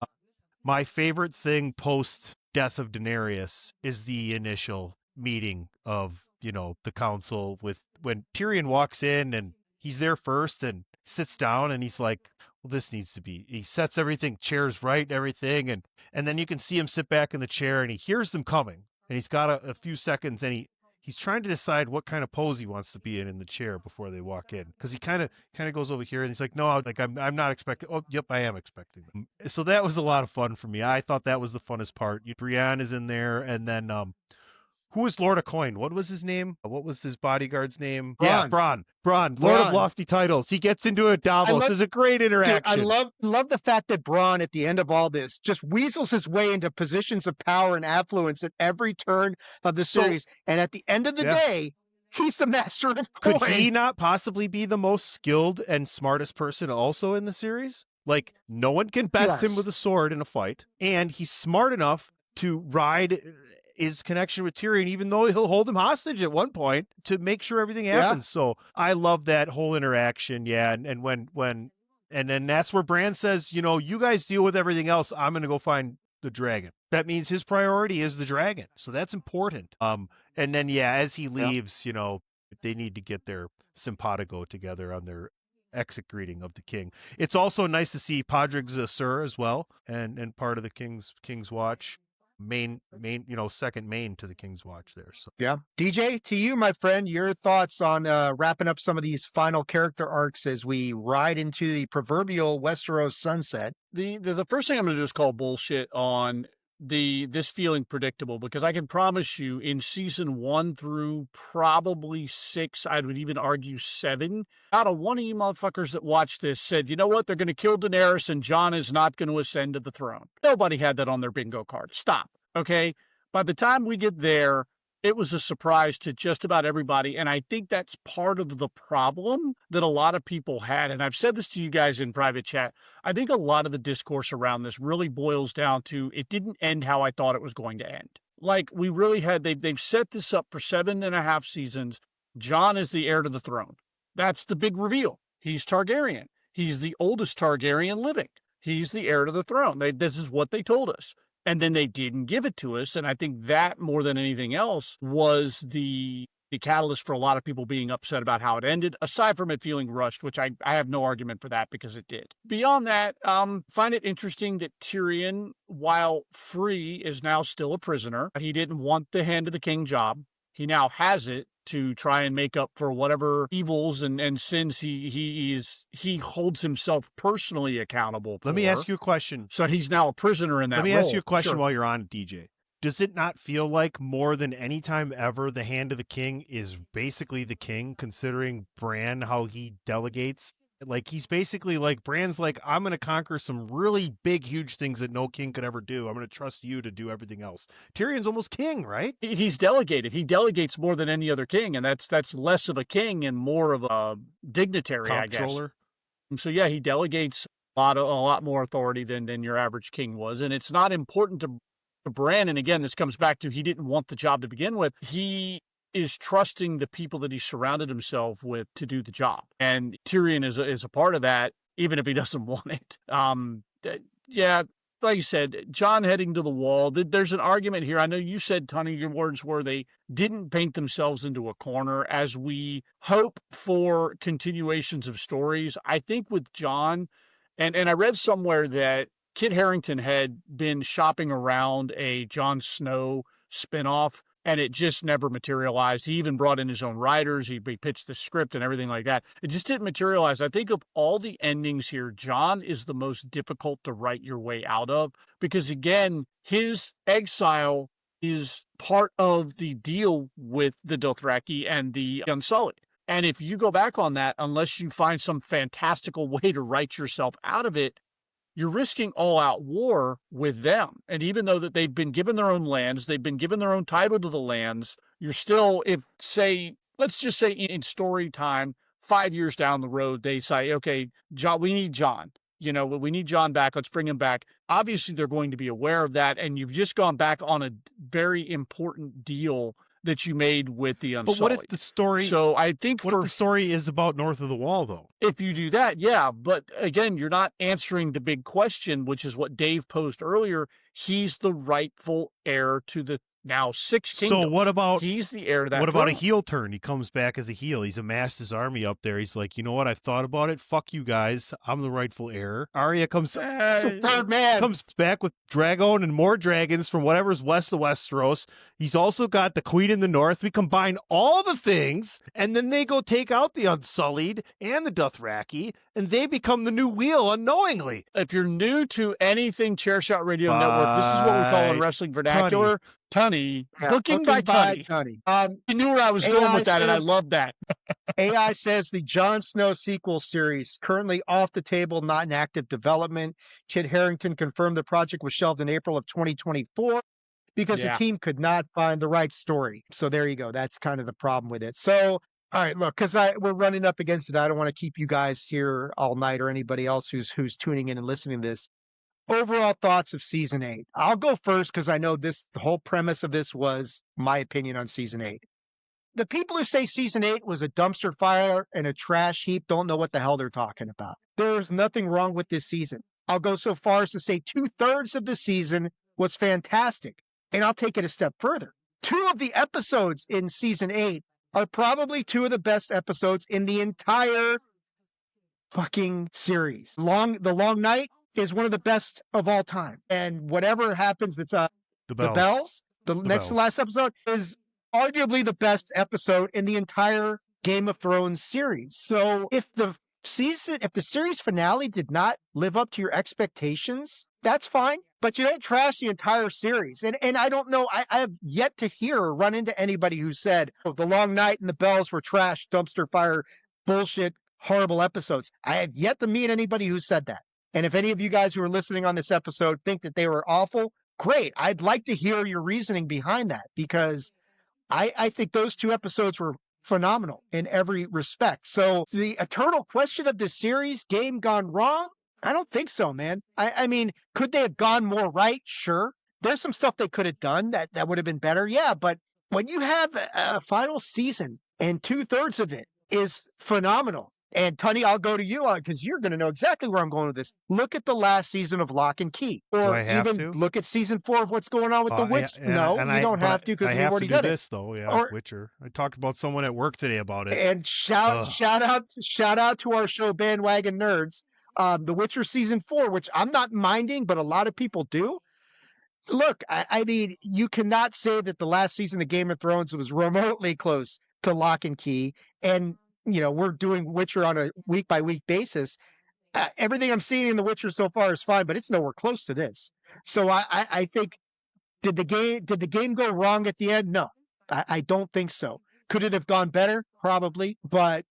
My favorite thing post death of Daenerys is the initial meeting of the council with when Tyrion walks in and he's there first and sits down and he's like, well, this needs to be. He sets everything, chairs right, and everything, and then you can see him sit back in the chair and he hears them coming and he's got a few seconds and he's trying to decide what kind of pose he wants to be in the chair before they walk in, because he kind of goes over here and he's like, no, like I'm not expecting. Oh, yep, I am expecting them. So that was a lot of fun for me. I thought that was the funnest part. Brienne is in there, and then who was Lord of Coin? What was his name? What was his bodyguard's name? Bronn. Yeah, Bronn, Lord of Lofty Titles. He gets into a Davos. It's a great interaction. Dude, I love the fact that Bronn, at the end of all this, just weasels his way into positions of power and affluence at every turn of the series. And at the end of the day, he's the master of coin. Could he not possibly be the most skilled and smartest person also in the series? Like, no one can best him with a sword in a fight, and he's smart enough to ride his connection with Tyrion, even though he'll hold him hostage at one point, to make sure everything happens. So I love that whole interaction. Yeah. And then that's where Bran says, you guys deal with everything else. I'm going to go find the dragon. That means his priority is the dragon. So that's important. And then, as he leaves, they need to get their simpatico together on their exit greeting of the king. It's also nice to see Podrick's Sir as well, and part of the King's Watch. Second main to the King's Watch there. So DJ, to you, my friend, your thoughts on wrapping up some of these final character arcs as we ride into the proverbial Westeros sunset. The first thing I'm going to do is call bullshit on this feeling predictable, because I can promise you in season 1 through probably 6, I would even argue 7, out of one of you motherfuckers that watched this said, you know what, they're going to kill Daenerys and Jon is not going to ascend to the throne. Nobody had that on their bingo card. Stop. Okay. By the time we get there, it was a surprise to just about everybody. And I think that's part of the problem that a lot of people had. And I've said this to you guys in private chat. I think a lot of the discourse around this really boils down to it didn't end how I thought it was going to end. Like, we really had, they've set this up for 7.5 seasons. Jon is the heir to the throne. That's the big reveal. He's Targaryen. He's the oldest Targaryen living. He's the heir to the throne. This is what they told us. And then they didn't give it to us. And I think that, more than anything else, was the catalyst for a lot of people being upset about how it ended, aside from it feeling rushed, which I have no argument for that, because it did. Beyond that, find it interesting that Tyrion, while free, is now still a prisoner. He didn't want the Hand of the King job. He now has it to try and make up for whatever evils and sins he holds himself personally accountable for. Let me ask you a question. So he's now a prisoner in that role. Let me ask you a question while you're on, DJ. Does it not feel like more than any time ever the Hand of the King is basically the king, considering Bran, how he delegates? Like, he's basically like, Bran's like, I'm going to conquer some really big, huge things that no king could ever do. I'm going to trust you to do everything else. Tyrion's almost king, right? He's delegated. He delegates more than any other king, and that's less of a king and more of a dignitary, Comptroller. I guess. So yeah, he delegates a lot more authority than your average king was, and it's not important to Bran. And again, this comes back to, he didn't want the job to begin with. He is trusting the people that he surrounded himself with to do the job. And Tyrion is a part of that, even if he doesn't want it. Like you said, Jon heading to the wall. There's an argument here. I know you said, Tony, your words were they didn't paint themselves into a corner. As we hope for continuations of stories, I think with Jon, and I read somewhere that Kit Harington had been shopping around a Jon Snow spinoff, and it just never materialized. He even brought in his own writers. He pitched the script and everything like that. It just didn't materialize. I think of all the endings here, Jon is the most difficult to write your way out of because, again, his exile is part of the deal with the Dothraki and the Unsullied. And if you go back on that, unless you find some fantastical way to write yourself out of it, you're risking all-out war with them. And even though that they've been given their own lands, they've been given their own title to the lands, you're still, if, say, let's just say in story time, 5 years down the road, they say, okay, Jon, we need Jon. We need Jon back. Let's bring him back. Obviously, they're going to be aware of that, and you've just gone back on a very important deal that you made with the Unsullied. But what if the story? So I think what if the story is about North of the Wall, though? If you do that, yeah. But again, you're not answering the big question, which is what Dave posed earlier. He's the rightful heir to the now 6 kingdoms. So what about he's the heir to that? What throne. about a heel turn? He comes back as a heel. He's amassed his army up there. He's like, you know what? I've thought about it. Fuck you guys. I'm the rightful heir. Arya comes third man comes back with Dragon and more dragons from whatever's west of Westeros. He's also got the Queen in the north. We combine all the things, and then they go take out the Unsullied and the Dothraki, and they become the new wheel unknowingly. If you're new to anything Chairshot Radio Network, this is what we call in wrestling vernacular. Tunny. Yeah, Booking by Tunny. You knew where I was going with that, and I love that. AI says the Jon Snow sequel series currently off the table, not in active development. Kit Harington confirmed the project was shelved in April of 2024 because the team could not find the right story. So there you go. That's kind of the problem with it. So, all right, look, because we're running up against it. I don't want to keep you guys here all night or anybody else who's tuning in and listening to this. Overall thoughts of season 8. I'll go first because I know the whole premise of this was my opinion on season 8. The people who say season 8 was a dumpster fire and a trash heap don't know what the hell they're talking about. There's nothing wrong with this season. I'll go so far as to say 2/3 of the season was fantastic. And I'll take it a step further. 2 of the episodes in season 8 are probably 2 of the best episodes in the entire fucking series. The Long Night is one of the best of all time. And whatever happens, it's The Bells, the next to last episode, is arguably the best episode in the entire Game of Thrones series. So if the series finale did not live up to your expectations, that's fine. But you don't trash the entire series. And I don't know, I have yet to hear or run into anybody who said, oh, The Long Night and The Bells were trash, dumpster fire, bullshit, horrible episodes. I have yet to meet anybody who said that. And if any of you guys who are listening on this episode think that they were awful, great. I'd like to hear your reasoning behind that because I think those 2 episodes were phenomenal in every respect. So the eternal question of this series, game gone wrong? I don't think so, man. I mean, could they have gone more right? Sure. There's some stuff they could have done that would have been better. Yeah, but when you have a final season and 2/3 of it is phenomenal. And Tunny, I'll go to you because you're going to know exactly where I'm going with this. Look at the last season of Lock and Key, or even look at season 4 of what's going on with The Witcher. No, you don't have to because we've already done it. Though, yeah, Witcher. I talked about someone at work today about it. And shout out to our show Bandwagon Nerds, The Witcher season 4, which I'm not minding, but a lot of people do. Look, I mean, you cannot say that the last season of Game of Thrones was remotely close to Lock and Key, and we're doing Witcher on a week-by-week basis. Everything I'm seeing in The Witcher so far is fine, but it's nowhere close to this. So I think, did the game go wrong at the end? No, I don't think so. Could it have gone better? Probably, but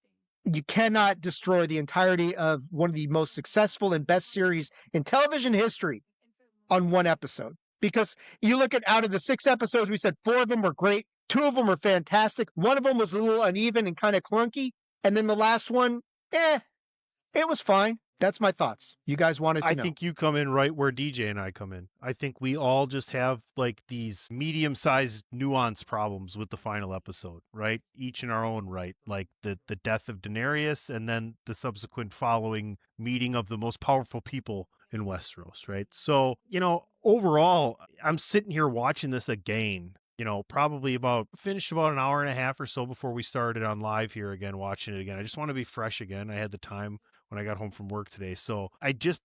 you cannot destroy the entirety of one of the most successful and best series in television history on one episode. Because you look at out of the 6 episodes, we said 4 of them were great. 2 of them were fantastic. 1 of them was a little uneven and kind of clunky. And then the last one, it was fine. That's my thoughts. You guys wanted to know. I think you come in right where DJ and I come in. I think we all just have like these medium-sized nuance problems with the final episode, right? Each in our own right. Like the death of Daenerys and then the subsequent following meeting of the most powerful people in Westeros, right? So, overall, I'm sitting here watching this again. Probably finished about an hour and a half or so before we started on live here again, watching it again. I just want to be fresh again. I had the time when I got home from work today. So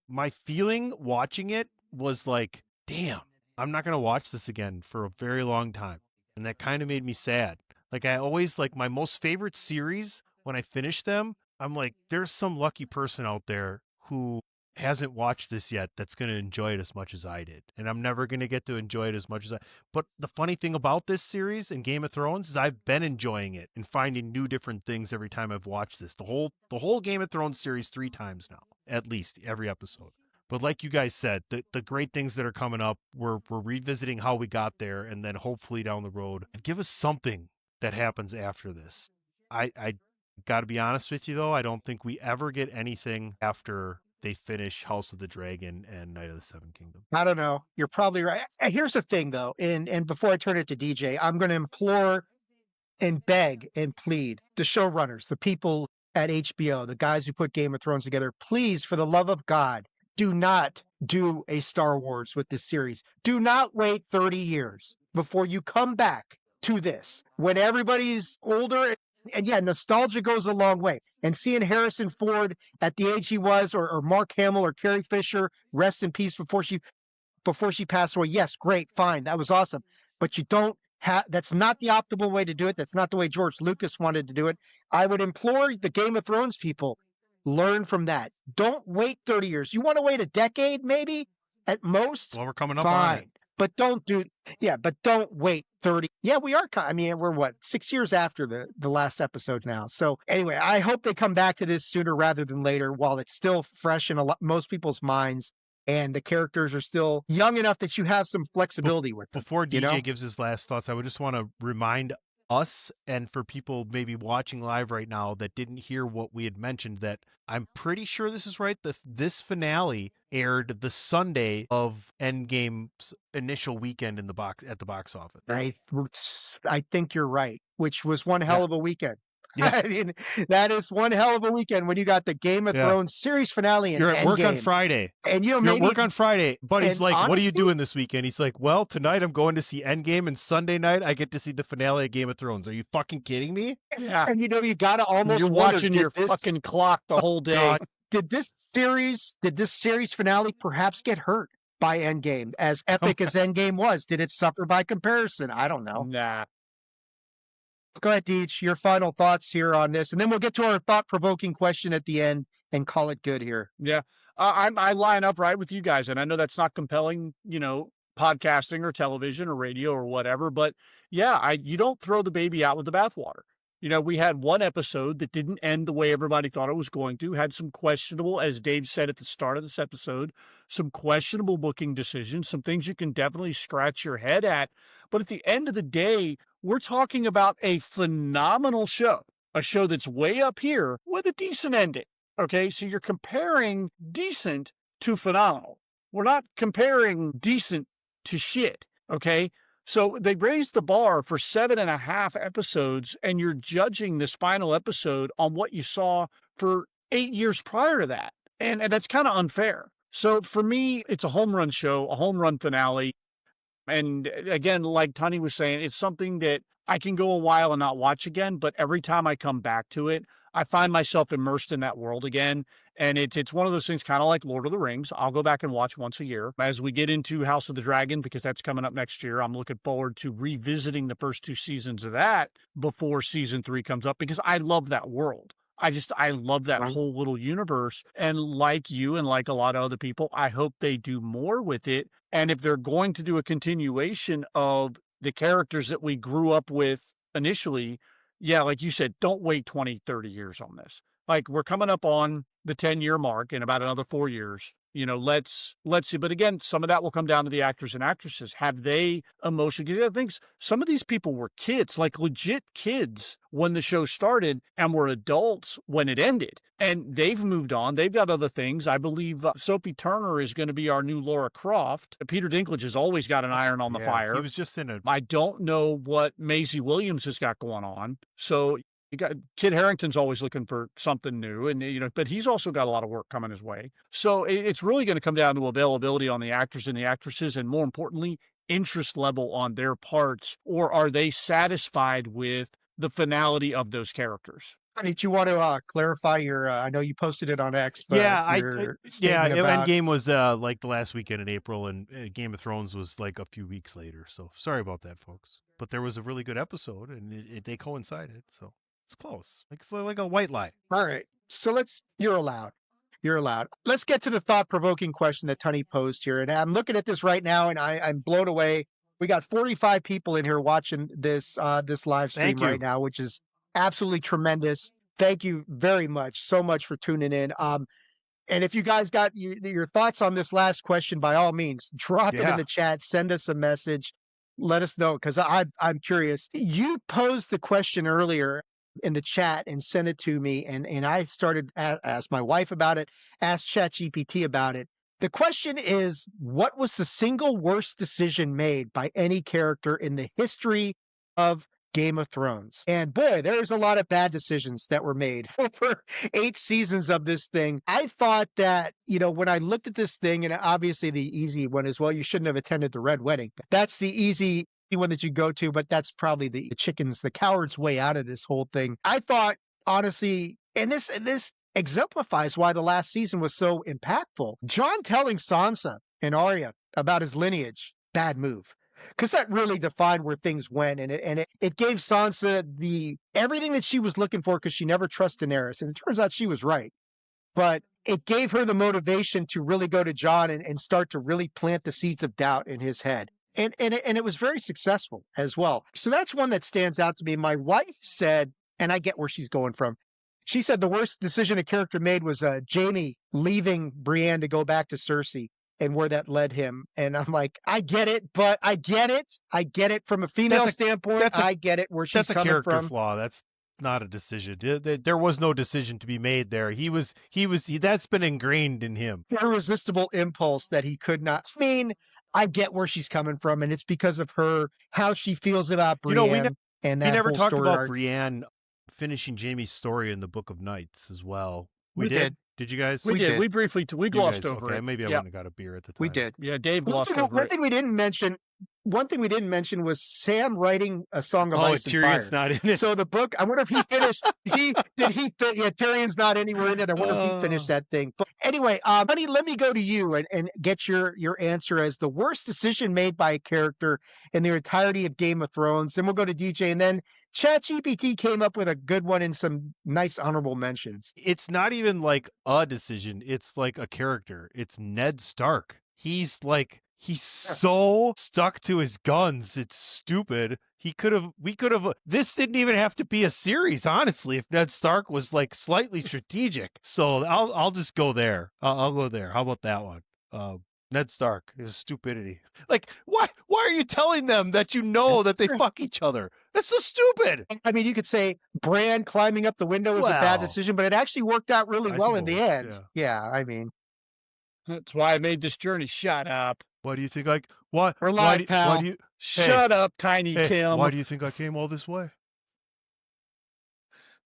my feeling watching it was like, damn, I'm not going to watch this again for a very long time. and that kind of made me sad. Like I always like my most favorite series when I finish them, I'm like, there's some lucky person out there who hasn't watched this yet that's going to enjoy it as much as I did. And I'm never going to get to enjoy it as much as I. But the funny thing about this series and Game of Thrones is I've been enjoying it and finding new different things every time I've watched this. The whole Game of Thrones series 3 times now, at least every episode. But like you guys said, the great things that are coming up, we're revisiting how we got there, and then hopefully down the road, give us something that happens after this. I got to be honest with you though, I don't think we ever get anything after they finish House of the Dragon and Night of the Seven Kingdoms. I don't know. You're probably right. Here's the thing, though, and before I turn it to DJ, I'm going to implore and beg and plead the showrunners, the people at HBO, the guys who put Game of Thrones together, please, for the love of God, do not do a Star Wars with this series. Do not wait 30 years before you come back to this when everybody's older. And yeah, nostalgia goes a long way. And seeing Harrison Ford at the age he was, or Mark Hamill or Carrie Fisher, rest in peace before she passed away. Yes, great, fine, that was awesome. But you don't have. That's not the optimal way to do it. That's not the way George Lucas wanted to do it. I would implore the Game of Thrones people, learn from that. Don't wait 30 years. You want to wait a decade, maybe at most. Well, we're coming up on it. Fine, but don't do. Yeah, but don't wait 30. Yeah, we are. I mean, we're what, 6 years after the last episode now. So anyway, I hope they come back to this sooner rather than later, while it's still fresh in most people's minds, and the characters are still young enough that you have some flexibility with them. Before DJ you know? gives his last thoughts, I would just want to remind us, and for people maybe watching live right now that didn't hear what we had mentioned, that I'm pretty sure this is right. This finale aired the Sunday of Endgame's initial weekend at the box office. I think you're right, which was one hell of a weekend. Yeah. I mean, that is one hell of a weekend when you got the Game of Thrones series finale and You're at work on Endgame. Friday. And You're at work on Friday. Buddy's like, what are you doing this weekend? He's like, well, tonight I'm going to see Endgame, and Sunday night I get to see the finale of Game of Thrones. Are you fucking kidding me? Yeah. And you gotta almost You're wonder, watching your fucking clock the whole day. God. Did this series finale perhaps get hurt by Endgame? As epic as Endgame was, did it suffer by comparison? I don't know. Nah. Go ahead, Deej, your final thoughts here on this, and then we'll get to our thought-provoking question at the end and call it good here. Yeah. I line up right with you guys, and I know that's not compelling, podcasting or television or radio or whatever, but yeah, you don't throw the baby out with the bathwater. We had one episode that didn't end the way everybody thought it was going to, had some questionable, as Dave said at the start of this episode, some questionable booking decisions, some things you can definitely scratch your head at. But at the end of the day, we're talking about a phenomenal show, a show that's way up here with a decent ending. Okay, so you're comparing decent to phenomenal. We're not comparing decent to shit, okay? So they raised the bar for 7.5 episodes, and you're judging this final episode on what you saw for 8 years prior to that. And that's kind of unfair. So for me, it's a home run show, a home run finale. And again, like Tony was saying, it's something that I can go a while and not watch again, but every time I come back to it, I find myself immersed in that world again. And it's one of those things kind of like Lord of the Rings. I'll go back and watch once a year. As we get into House of the Dragon, because that's coming up next year, I'm looking forward to revisiting the first 2 seasons of that before season 3 comes up, because I love that world. I love that whole little universe. And like you and like a lot of other people, I hope they do more with it. And if they're going to do a continuation of the characters that we grew up with initially, yeah, like you said, don't wait 20, 30 years on this. Like, we're coming up on the 10-year mark in about another 4 years. Let's see. But again, some of that will come down to the actors and actresses. Have they emotionally? I think some of these people were kids, like legit kids when the show started, and were adults when it ended. And they've moved on. They've got other things. I believe Sophie Turner is going to be our new Laura Croft. Peter Dinklage has always got an iron on the fire. He was just in a... I don't know what Maisie Williams has got going on. So Kid Harington's always looking for something new, and but he's also got a lot of work coming his way. So it's really going to come down to availability on the actors and the actresses, and more importantly, interest level on their parts, or are they satisfied with the finality of those characters? Did you want to clarify your? I know you posted it on X, but Endgame was like the last weekend in April, and Game of Thrones was like a few weeks later. So sorry about that, folks. but there was a really good episode, and they coincided, so it's close. It's like a white lie. All right. So you're allowed. You're allowed. Let's get to the thought-provoking question that Tunney posed here. And I'm looking at this right now, and I'm blown away. We got 45 people in here watching this live stream right now, which is absolutely tremendous. Thank you very much, so much for tuning in. And if you guys got your thoughts on this last question, by all means, drop it in the chat. Send us a message. Let us know, because I'm curious. You posed the question earlier in the chat and sent it to me, and I started ask my wife about it, asked ChatGPT about it. The question is, what was the single worst decision made by any character in the history of Game of Thrones? And boy, there's a lot of bad decisions that were made over 8 seasons of this thing. I thought that, when I looked at this thing, and obviously the easy one is, well, you shouldn't have attended the Red Wedding. That's the easy one that you go to, but that's probably the coward's way out of this whole thing. I thought, honestly, and this exemplifies why the last season was so impactful. Jon telling Sansa and Arya about his lineage, bad move. Because that really defined where things went, and it gave Sansa everything that she was looking for, because she never trusted Daenerys, and it turns out she was right. But it gave her the motivation to really go to Jon and start to really plant the seeds of doubt in his head. And it was very successful as well. So that's one that stands out to me. My wife said, and I get where she's going from, she said the worst decision a character made was Jaime leaving Brienne to go back to Cersei, and where that led him. And I'm like, I get it, but I get it. I get it from a female standpoint. I get it where she's coming from. That's a character flaw. That's not a decision. There was no decision to be made there. That's been ingrained in him. Irresistible impulse that he could not. I mean, I get where she's coming from, and it's because of how she feels about Brienne. We never talked about Brienne finishing Jaime's story in the Book of Nights as well. We did. Did you guys? We did. We briefly glossed over it. Maybe I wouldn't have got a beer at the time. We did. Yeah, Dave glossed over it. One thing we didn't mention was Sam writing A Song of Ice and Fire. Tyrion's not in it. So the book, I wonder if he finished. Tyrion's not anywhere in it. I wonder if he finished that thing. But anyway, Honey, let me go to you and get your answer as the worst decision made by a character in the entirety of Game of Thrones. Then we'll go to DJ, and then ChatGPT came up with a good one and some nice honorable mentions. It's not even like a decision. It's like a character. It's Ned Stark. He's so stuck to his guns. It's stupid. This didn't even have to be a series, honestly, if Ned Stark was like slightly strategic. So I'll just go there. I'll go there. How about that one? Ned Stark is stupidity. Like, why are you telling them that that they fuck each other? That's so stupid. I mean, you could say Bran climbing up the window was a bad decision, but it actually worked out really well in the end. Yeah, I mean. That's why I made this journey. Shut up. Why do you think what? We're live, pal. Shut up, Tiny Tim. Why do you think I came all this way?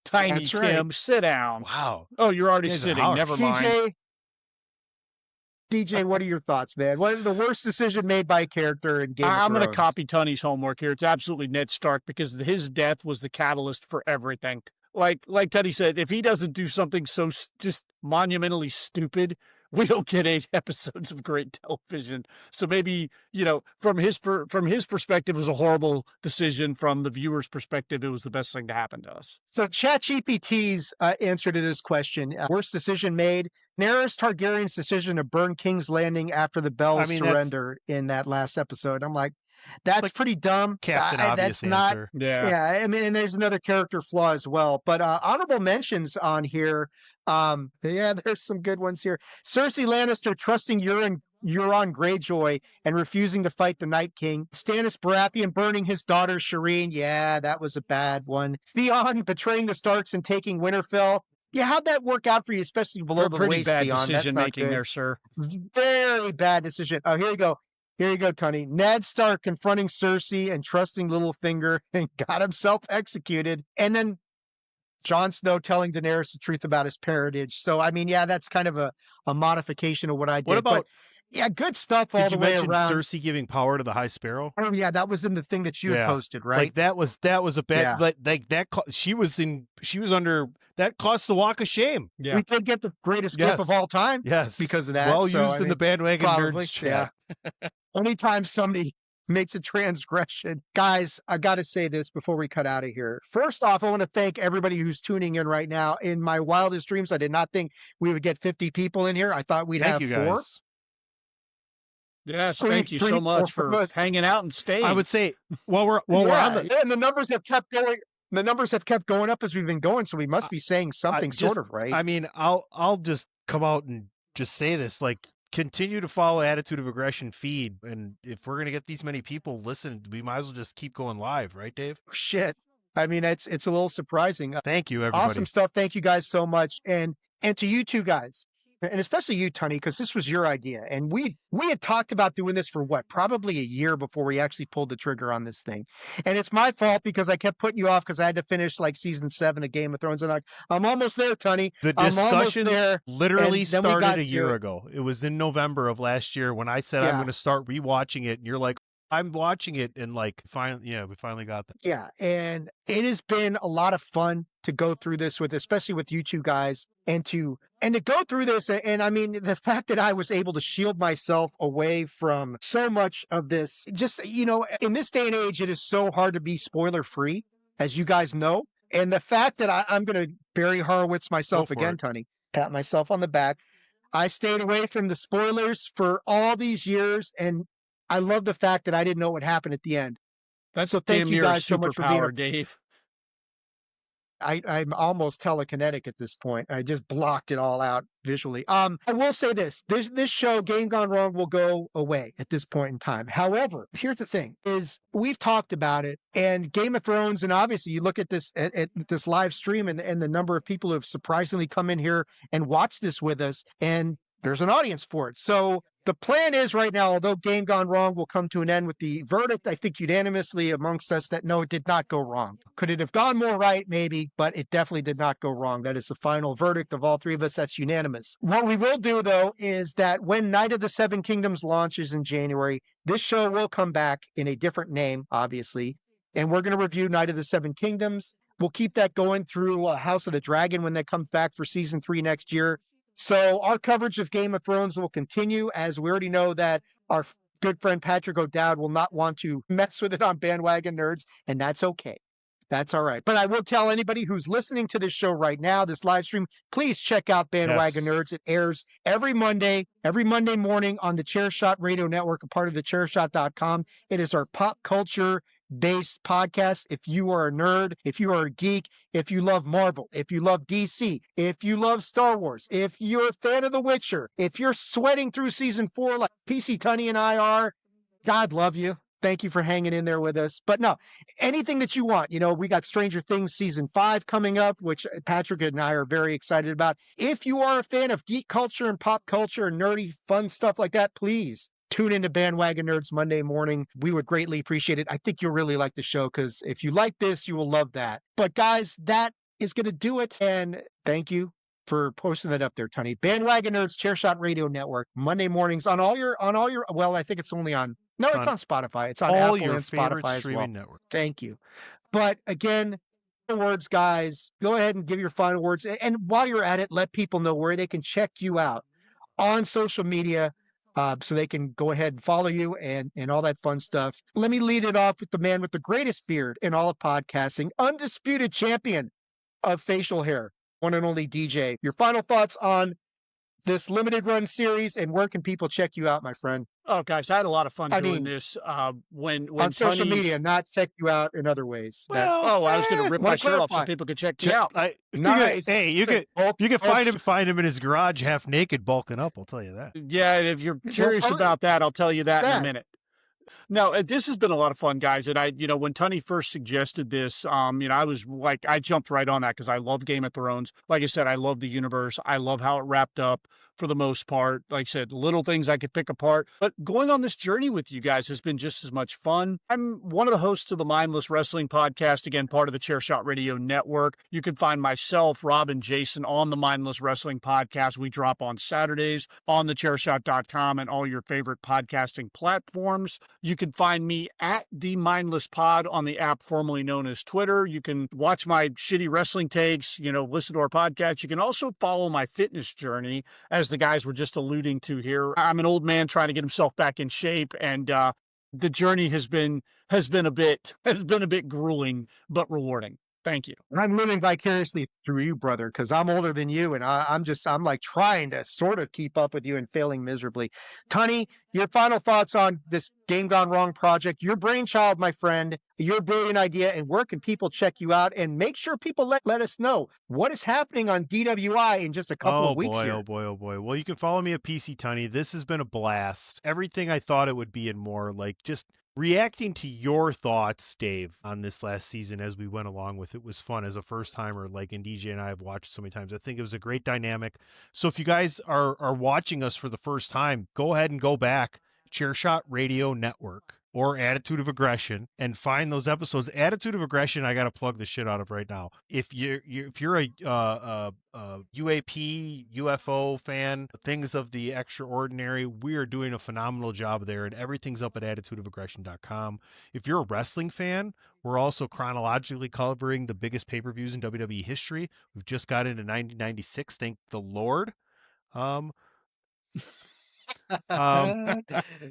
Tiny Tim, sit down. Wow. Oh, you're already sitting. Harsh. Never mind. DJ, what are your thoughts, man? What is the worst decision made by a character in Game of Thrones? I'm going to copy Tunney's homework here. It's absolutely Ned Stark, because his death was the catalyst for everything. Like Tunney said, if he doesn't do something so just monumentally stupid, we don't get 8 episodes of great television. So maybe, from his perspective, it was a horrible decision. From the viewer's perspective, it was the best thing to happen to us. So ChatGPT's answer to this question, worst decision made, Daenerys Targaryen's decision to burn King's Landing after the Bells surrender in that last episode. I'm like, that's pretty dumb. Captain Obvious answer. Yeah. I mean, and there's another character flaw as well. But honorable mentions on here. There's some good ones here. Cersei Lannister trusting Euron Greyjoy and refusing to fight the Night King. Stannis Baratheon burning his daughter Shireen. Yeah, that was a bad one. Theon betraying the Starks and taking Winterfell. Yeah, how'd that work out for you, especially below the waist, Theon? Pretty bad decision-making there, sir. Very bad decision. Oh, here you go. Here you go, Tunney. Ned Stark confronting Cersei and trusting Littlefinger and got himself executed. And then Jon Snow telling Daenerys the truth about his parentage. So, I mean, that's kind of a modification of what I did. What about... good stuff all the way around. Did you mention Cersei giving power to the High Sparrow? Oh yeah, that was in the thing that you had posted, right? Like that was a bad. She was under that cost the walk of shame. Yeah, we did get the greatest gift of all time. Yes, because of that. Well used in the bandwagon nerds chat. Anytime somebody makes a transgression. Guys, I got to say this before we cut out of here. First off, I want to thank everybody who's tuning in right now. In my wildest dreams, I did not think we would get 50 people in here. I thought we'd Thank have you 4. guys. Yes, Three, thank you so four much of for us. hanging out and staying. I would say while we're Yeah, on the and the numbers have kept going. The numbers have kept going up as we've been going, so we must be saying something sort of right. I mean, I'll just come out and just say this, like, continue to follow Attitude of Aggression feed, and if we're gonna get these many people listen, we might as well just keep going live, right, Dave? Shit. I mean, it's a little surprising. Thank you, everybody. Awesome stuff. Thank you guys so much. And to you two guys, and especially you, Tunney, because this was your idea. And we had talked about doing this for what, probably a year before we actually pulled the trigger on this thing. And it's my fault because I kept putting you off because I had to finish like season 7 of Game of Thrones. And I'm almost there, Tunney. The I'm almost discussion there. literally And then we got started a to year it. ago. It was in November of last year when I said I'm Yeah. going to start rewatching it, and you're like, I'm watching it, and like, we finally got that. Yeah, and it has been a lot of fun to go through this with, especially with you two guys, and to go through this. And I mean, the fact that I was able to shield myself away from so much of this, just, in this day and age, it is so hard to be spoiler free, as you guys know. And the fact that I'm going to Barry Horowitz myself again, it. Tunney, pat myself on the back. I stayed away from the spoilers for all these years, and I love the fact that I didn't know what happened at the end. That's so thank damn you near guys a so much for being superpower, Dave. I'm almost telekinetic at this point. I just blocked it all out visually. I will say this show, Game Gone Wrong, will go away at this point in time. However, here's the thing is we've talked about it, and Game of Thrones, and obviously you look at this this live stream and the number of people who have surprisingly come in here and watched this with us, and there's an audience for it. So the plan is right now, although Game Gone Wrong will come to an end with the verdict, I think unanimously amongst us that no, it did not go wrong. Could it have gone more right? Maybe, but it definitely did not go wrong. That is the final verdict of all three of us. That's unanimous. What we will do, though, is that when Night of the Seven Kingdoms launches in January, this show will come back in a different name, obviously, and we're going to review Night of the Seven Kingdoms. We'll keep that going through House of the Dragon when that comes back for season 3 next year. So our coverage of Game of Thrones will continue, as we already know that our good friend Patrick O'Dowd will not want to mess with it on Bandwagon Nerds, and that's okay. That's all right. But I will tell anybody who's listening to this show right now, this live stream, please check out Bandwagon Nerds. It airs every Monday morning on the Chairshot Radio Network, a part of the Chairshot.com. It is our pop culture based podcast. If you are a nerd, if you are a geek, if you love Marvel, if you love DC, if you love Star Wars, if you're a fan of The Witcher, if you're sweating through season 4 like PC Tunney and I are, God love you. Thank you for hanging in there with us. But no, anything that you want. We got Stranger Things season 5 coming up, which Patrick and I are very excited about. If you are a fan of geek culture and pop culture and nerdy fun stuff like that, please tune into Bandwagon Nerds Monday morning. We would greatly appreciate it. I think you'll really like the show because if you like this, you will love that. But guys, that is going to do it. And thank you for posting that up there, Tunney. Bandwagon Nerds, Chairshot Radio Network, Monday mornings on all your, well, I think it's only on, no, it's on Spotify. It's on all Apple your and favorite Spotify as streaming well. network. Thank you. But again, words, guys, go ahead and give your final words. And while you're at it, let people know where they can check you out on social media. So they can go ahead and follow you and all that fun stuff. Let me lead it off with the man with the greatest beard in all of podcasting, undisputed champion of facial hair, one and only DJ. Your final thoughts on this limited run series, and where can people check you out, my friend? Oh, guys, I had a lot of fun doing this. When on social Tunney, media, not check you out in other ways. I was going to rip my shirt off so people could check me out. Nice. You can find him in his garage half naked, bulking up. I'll tell you that. Yeah, if you're curious about that, I'll tell you that in a minute. No, this has been a lot of fun, guys. And when Tunney first suggested this, I was like, I jumped right on that because I love Game of Thrones. Like I said, I love the universe. I love how it wrapped up for the most part. Like I said, little things I could pick apart. But going on this journey with you guys has been just as much fun. I'm one of the hosts of the Mindless Wrestling Podcast, again, part of the Chairshot Radio Network. You can find myself, Rob, and Jason on the Mindless Wrestling Podcast. We drop on Saturdays on the Chairshot.com and all your favorite podcasting platforms. You can find me at the Mindless Pod on the app formerly known as Twitter. You can watch my shitty wrestling takes, listen to our podcast. You can also follow my fitness journey, as the guys were just alluding to here. I'm an old man trying to get himself back in shape, and The journey has been a bit grueling but rewarding. Thank you. And I'm living vicariously through you, brother, because I'm older than you, and I'm like trying to sort of keep up with you and failing miserably. Tony, your final thoughts on this Game Gone Wrong project, your brainchild, my friend, your brilliant idea, and where can people check you out? And make sure people let us know what is happening on DWI in just a couple of weeks here. Oh boy, oh boy. Well, you can follow me at PC Tunney. This has been a blast. Everything I thought it would be and more. Like just reacting to your thoughts, Dave, on this last season as we went along with it was fun as a first timer. Like, and DJ and I have watched so many times. I think it was a great dynamic. So if you guys are watching us for the first time, go ahead and go back, Chairshot Radio Network or Attitude of Aggression, and find those episodes. Attitude of Aggression, I got to plug the shit out of right now. If you're a UAP UFO fan, things of the extraordinary, we are doing a phenomenal job there, and everything's up at attitudeofaggression.com. If you're a wrestling fan, we're also chronologically covering the biggest pay-per-views in WWE history. We've just got into 1996, thank the Lord.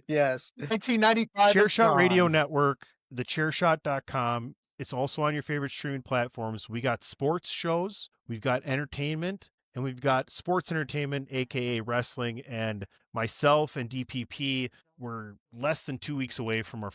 Yes. 1995 is Chairshot Radio gone. Network, thechairshot.com. It's also on your favorite streaming platforms. We got sports shows, we've got entertainment, and we've got sports entertainment, aka wrestling. And myself and DPP, we're less than 2 weeks away from our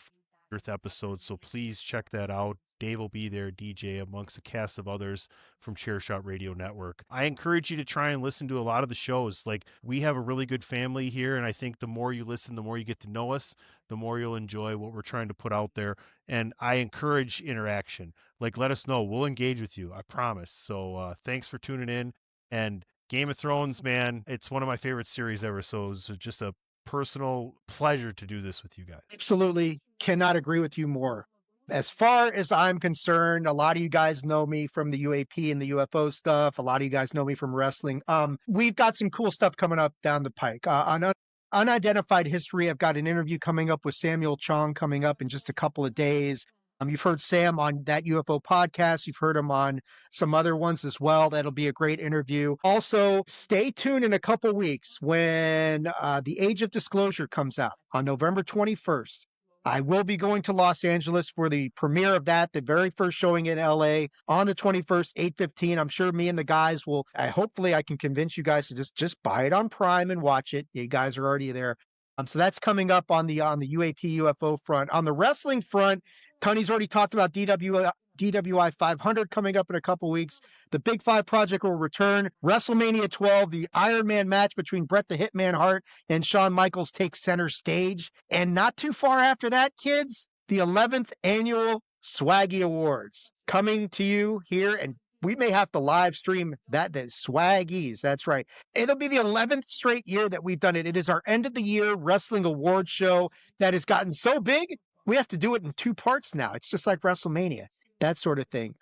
100th episode, so please check that out. Dave will be there, DJ, amongst a cast of others from Chairshot Radio Network. I encourage you to try and listen to a lot of the shows. Like, we have a really good family here, and I think the more you listen, the more you get to know us, the more you'll enjoy what we're trying to put out there. And I encourage interaction. Like, let us know. We'll engage with you, I promise. So thanks for tuning in. And Game of Thrones, man, it's one of my favorite series ever. So it's just a personal pleasure to do this with you guys. Absolutely cannot agree with you more. As far as I'm concerned, a lot of you guys know me from the UAP and the UFO stuff. A lot of you guys know me from wrestling. We've got some cool stuff coming up down the pike. On Unidentified History, I've got an interview coming up with Samuel Chong coming up in just a couple of days. You've heard Sam on that UFO podcast. You've heard him on some other ones as well. That'll be a great interview. Also, stay tuned in a couple weeks when The Age of Disclosure comes out on November 21st. I will be going to Los Angeles for the premiere of that, the very first showing in LA on the 21st, 8:15. I'm sure me and the guys will, hopefully I can convince you guys to just buy it on Prime and watch it. You guys are already there. So that's coming up on the UAP UFO front. On the wrestling front, Tony's already talked about DWI 500 coming up in a couple weeks. The Big Five Project will return. WrestleMania 12, the Iron Man match between Bret the Hitman Hart and Shawn Michaels takes center stage. And not too far after that, kids, the 11th annual Swaggy Awards coming to you here. And we may have to live stream that. The Swaggies, that's right. It'll be the 11th straight year that we've done it. It is our end of the year wrestling award show that has gotten so big, we have to do it in 2 parts now. It's just like WrestleMania, that sort of thing.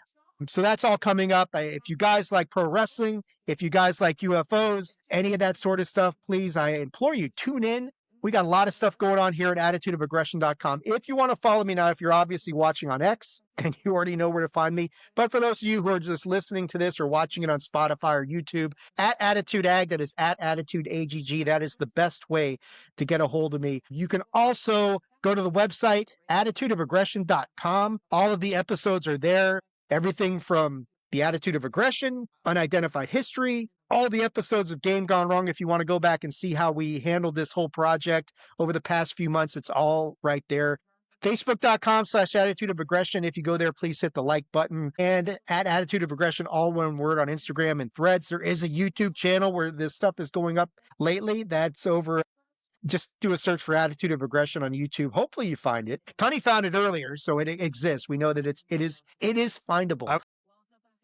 So that's all coming up. If you guys like pro wrestling, if you guys like UFOs, any of that sort of stuff, please, I implore you, tune in. We got a lot of stuff going on here at attitudeofaggression.com. If you want to follow me now, if you're obviously watching on X, and you already know where to find me. But for those of you who are just listening to this or watching it on Spotify or YouTube, at Attitude Ag, that is at Attitude AGG, that is the best way to get a hold of me. You can also go to the website, attitudeofaggression.com. All of the episodes are there. Everything from the Attitude of Aggression, Unidentified History, all the episodes of Game Gone Wrong. If you want to go back and see how we handled this whole project over the past few months, it's all right there. Facebook.com/Attitude of Aggression. If you go there, please hit the like button. And at Attitude of Aggression, all one word, on Instagram and Threads. There is a YouTube channel where this stuff is going up lately. That's over. Just do a search for Attitude of Aggression on YouTube. Hopefully you find it. Tony found it earlier, so it exists. We know that it is findable.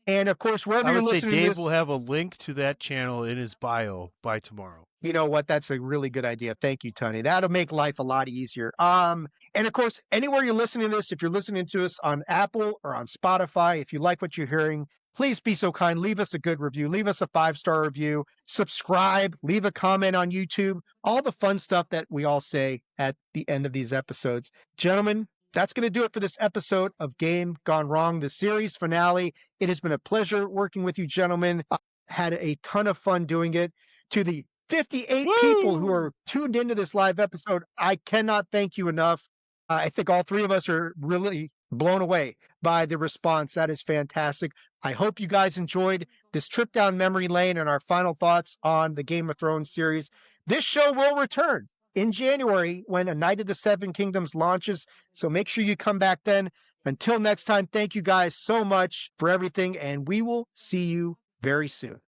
And of course, wherever you're listening to this, I would say Dave will have a link to that channel in his bio by tomorrow. You know what? That's a really good idea. Thank you, Tony. That'll make life a lot easier. And of course, anywhere you're listening to this, if you're listening to us on Apple or on Spotify, if you like what you're hearing, please be so kind. Leave us a good review. Leave us a 5-star review. Subscribe. Leave a comment on YouTube. All the fun stuff that we all say at the end of these episodes. Gentlemen, that's going to do it for this episode of Game Gone Wrong, the series finale. It has been a pleasure working with you, gentlemen. I had a ton of fun doing it. To the 58 people who are tuned into this live episode, I cannot thank you enough. I think all three of us are really blown away by the response. That is fantastic. I hope you guys enjoyed this trip down memory lane and our final thoughts on the Game of Thrones series. This show will return in January when A Knight of the Seven Kingdoms launches. So make sure you come back then. Until next time, thank you guys so much for everything, and we will see you very soon.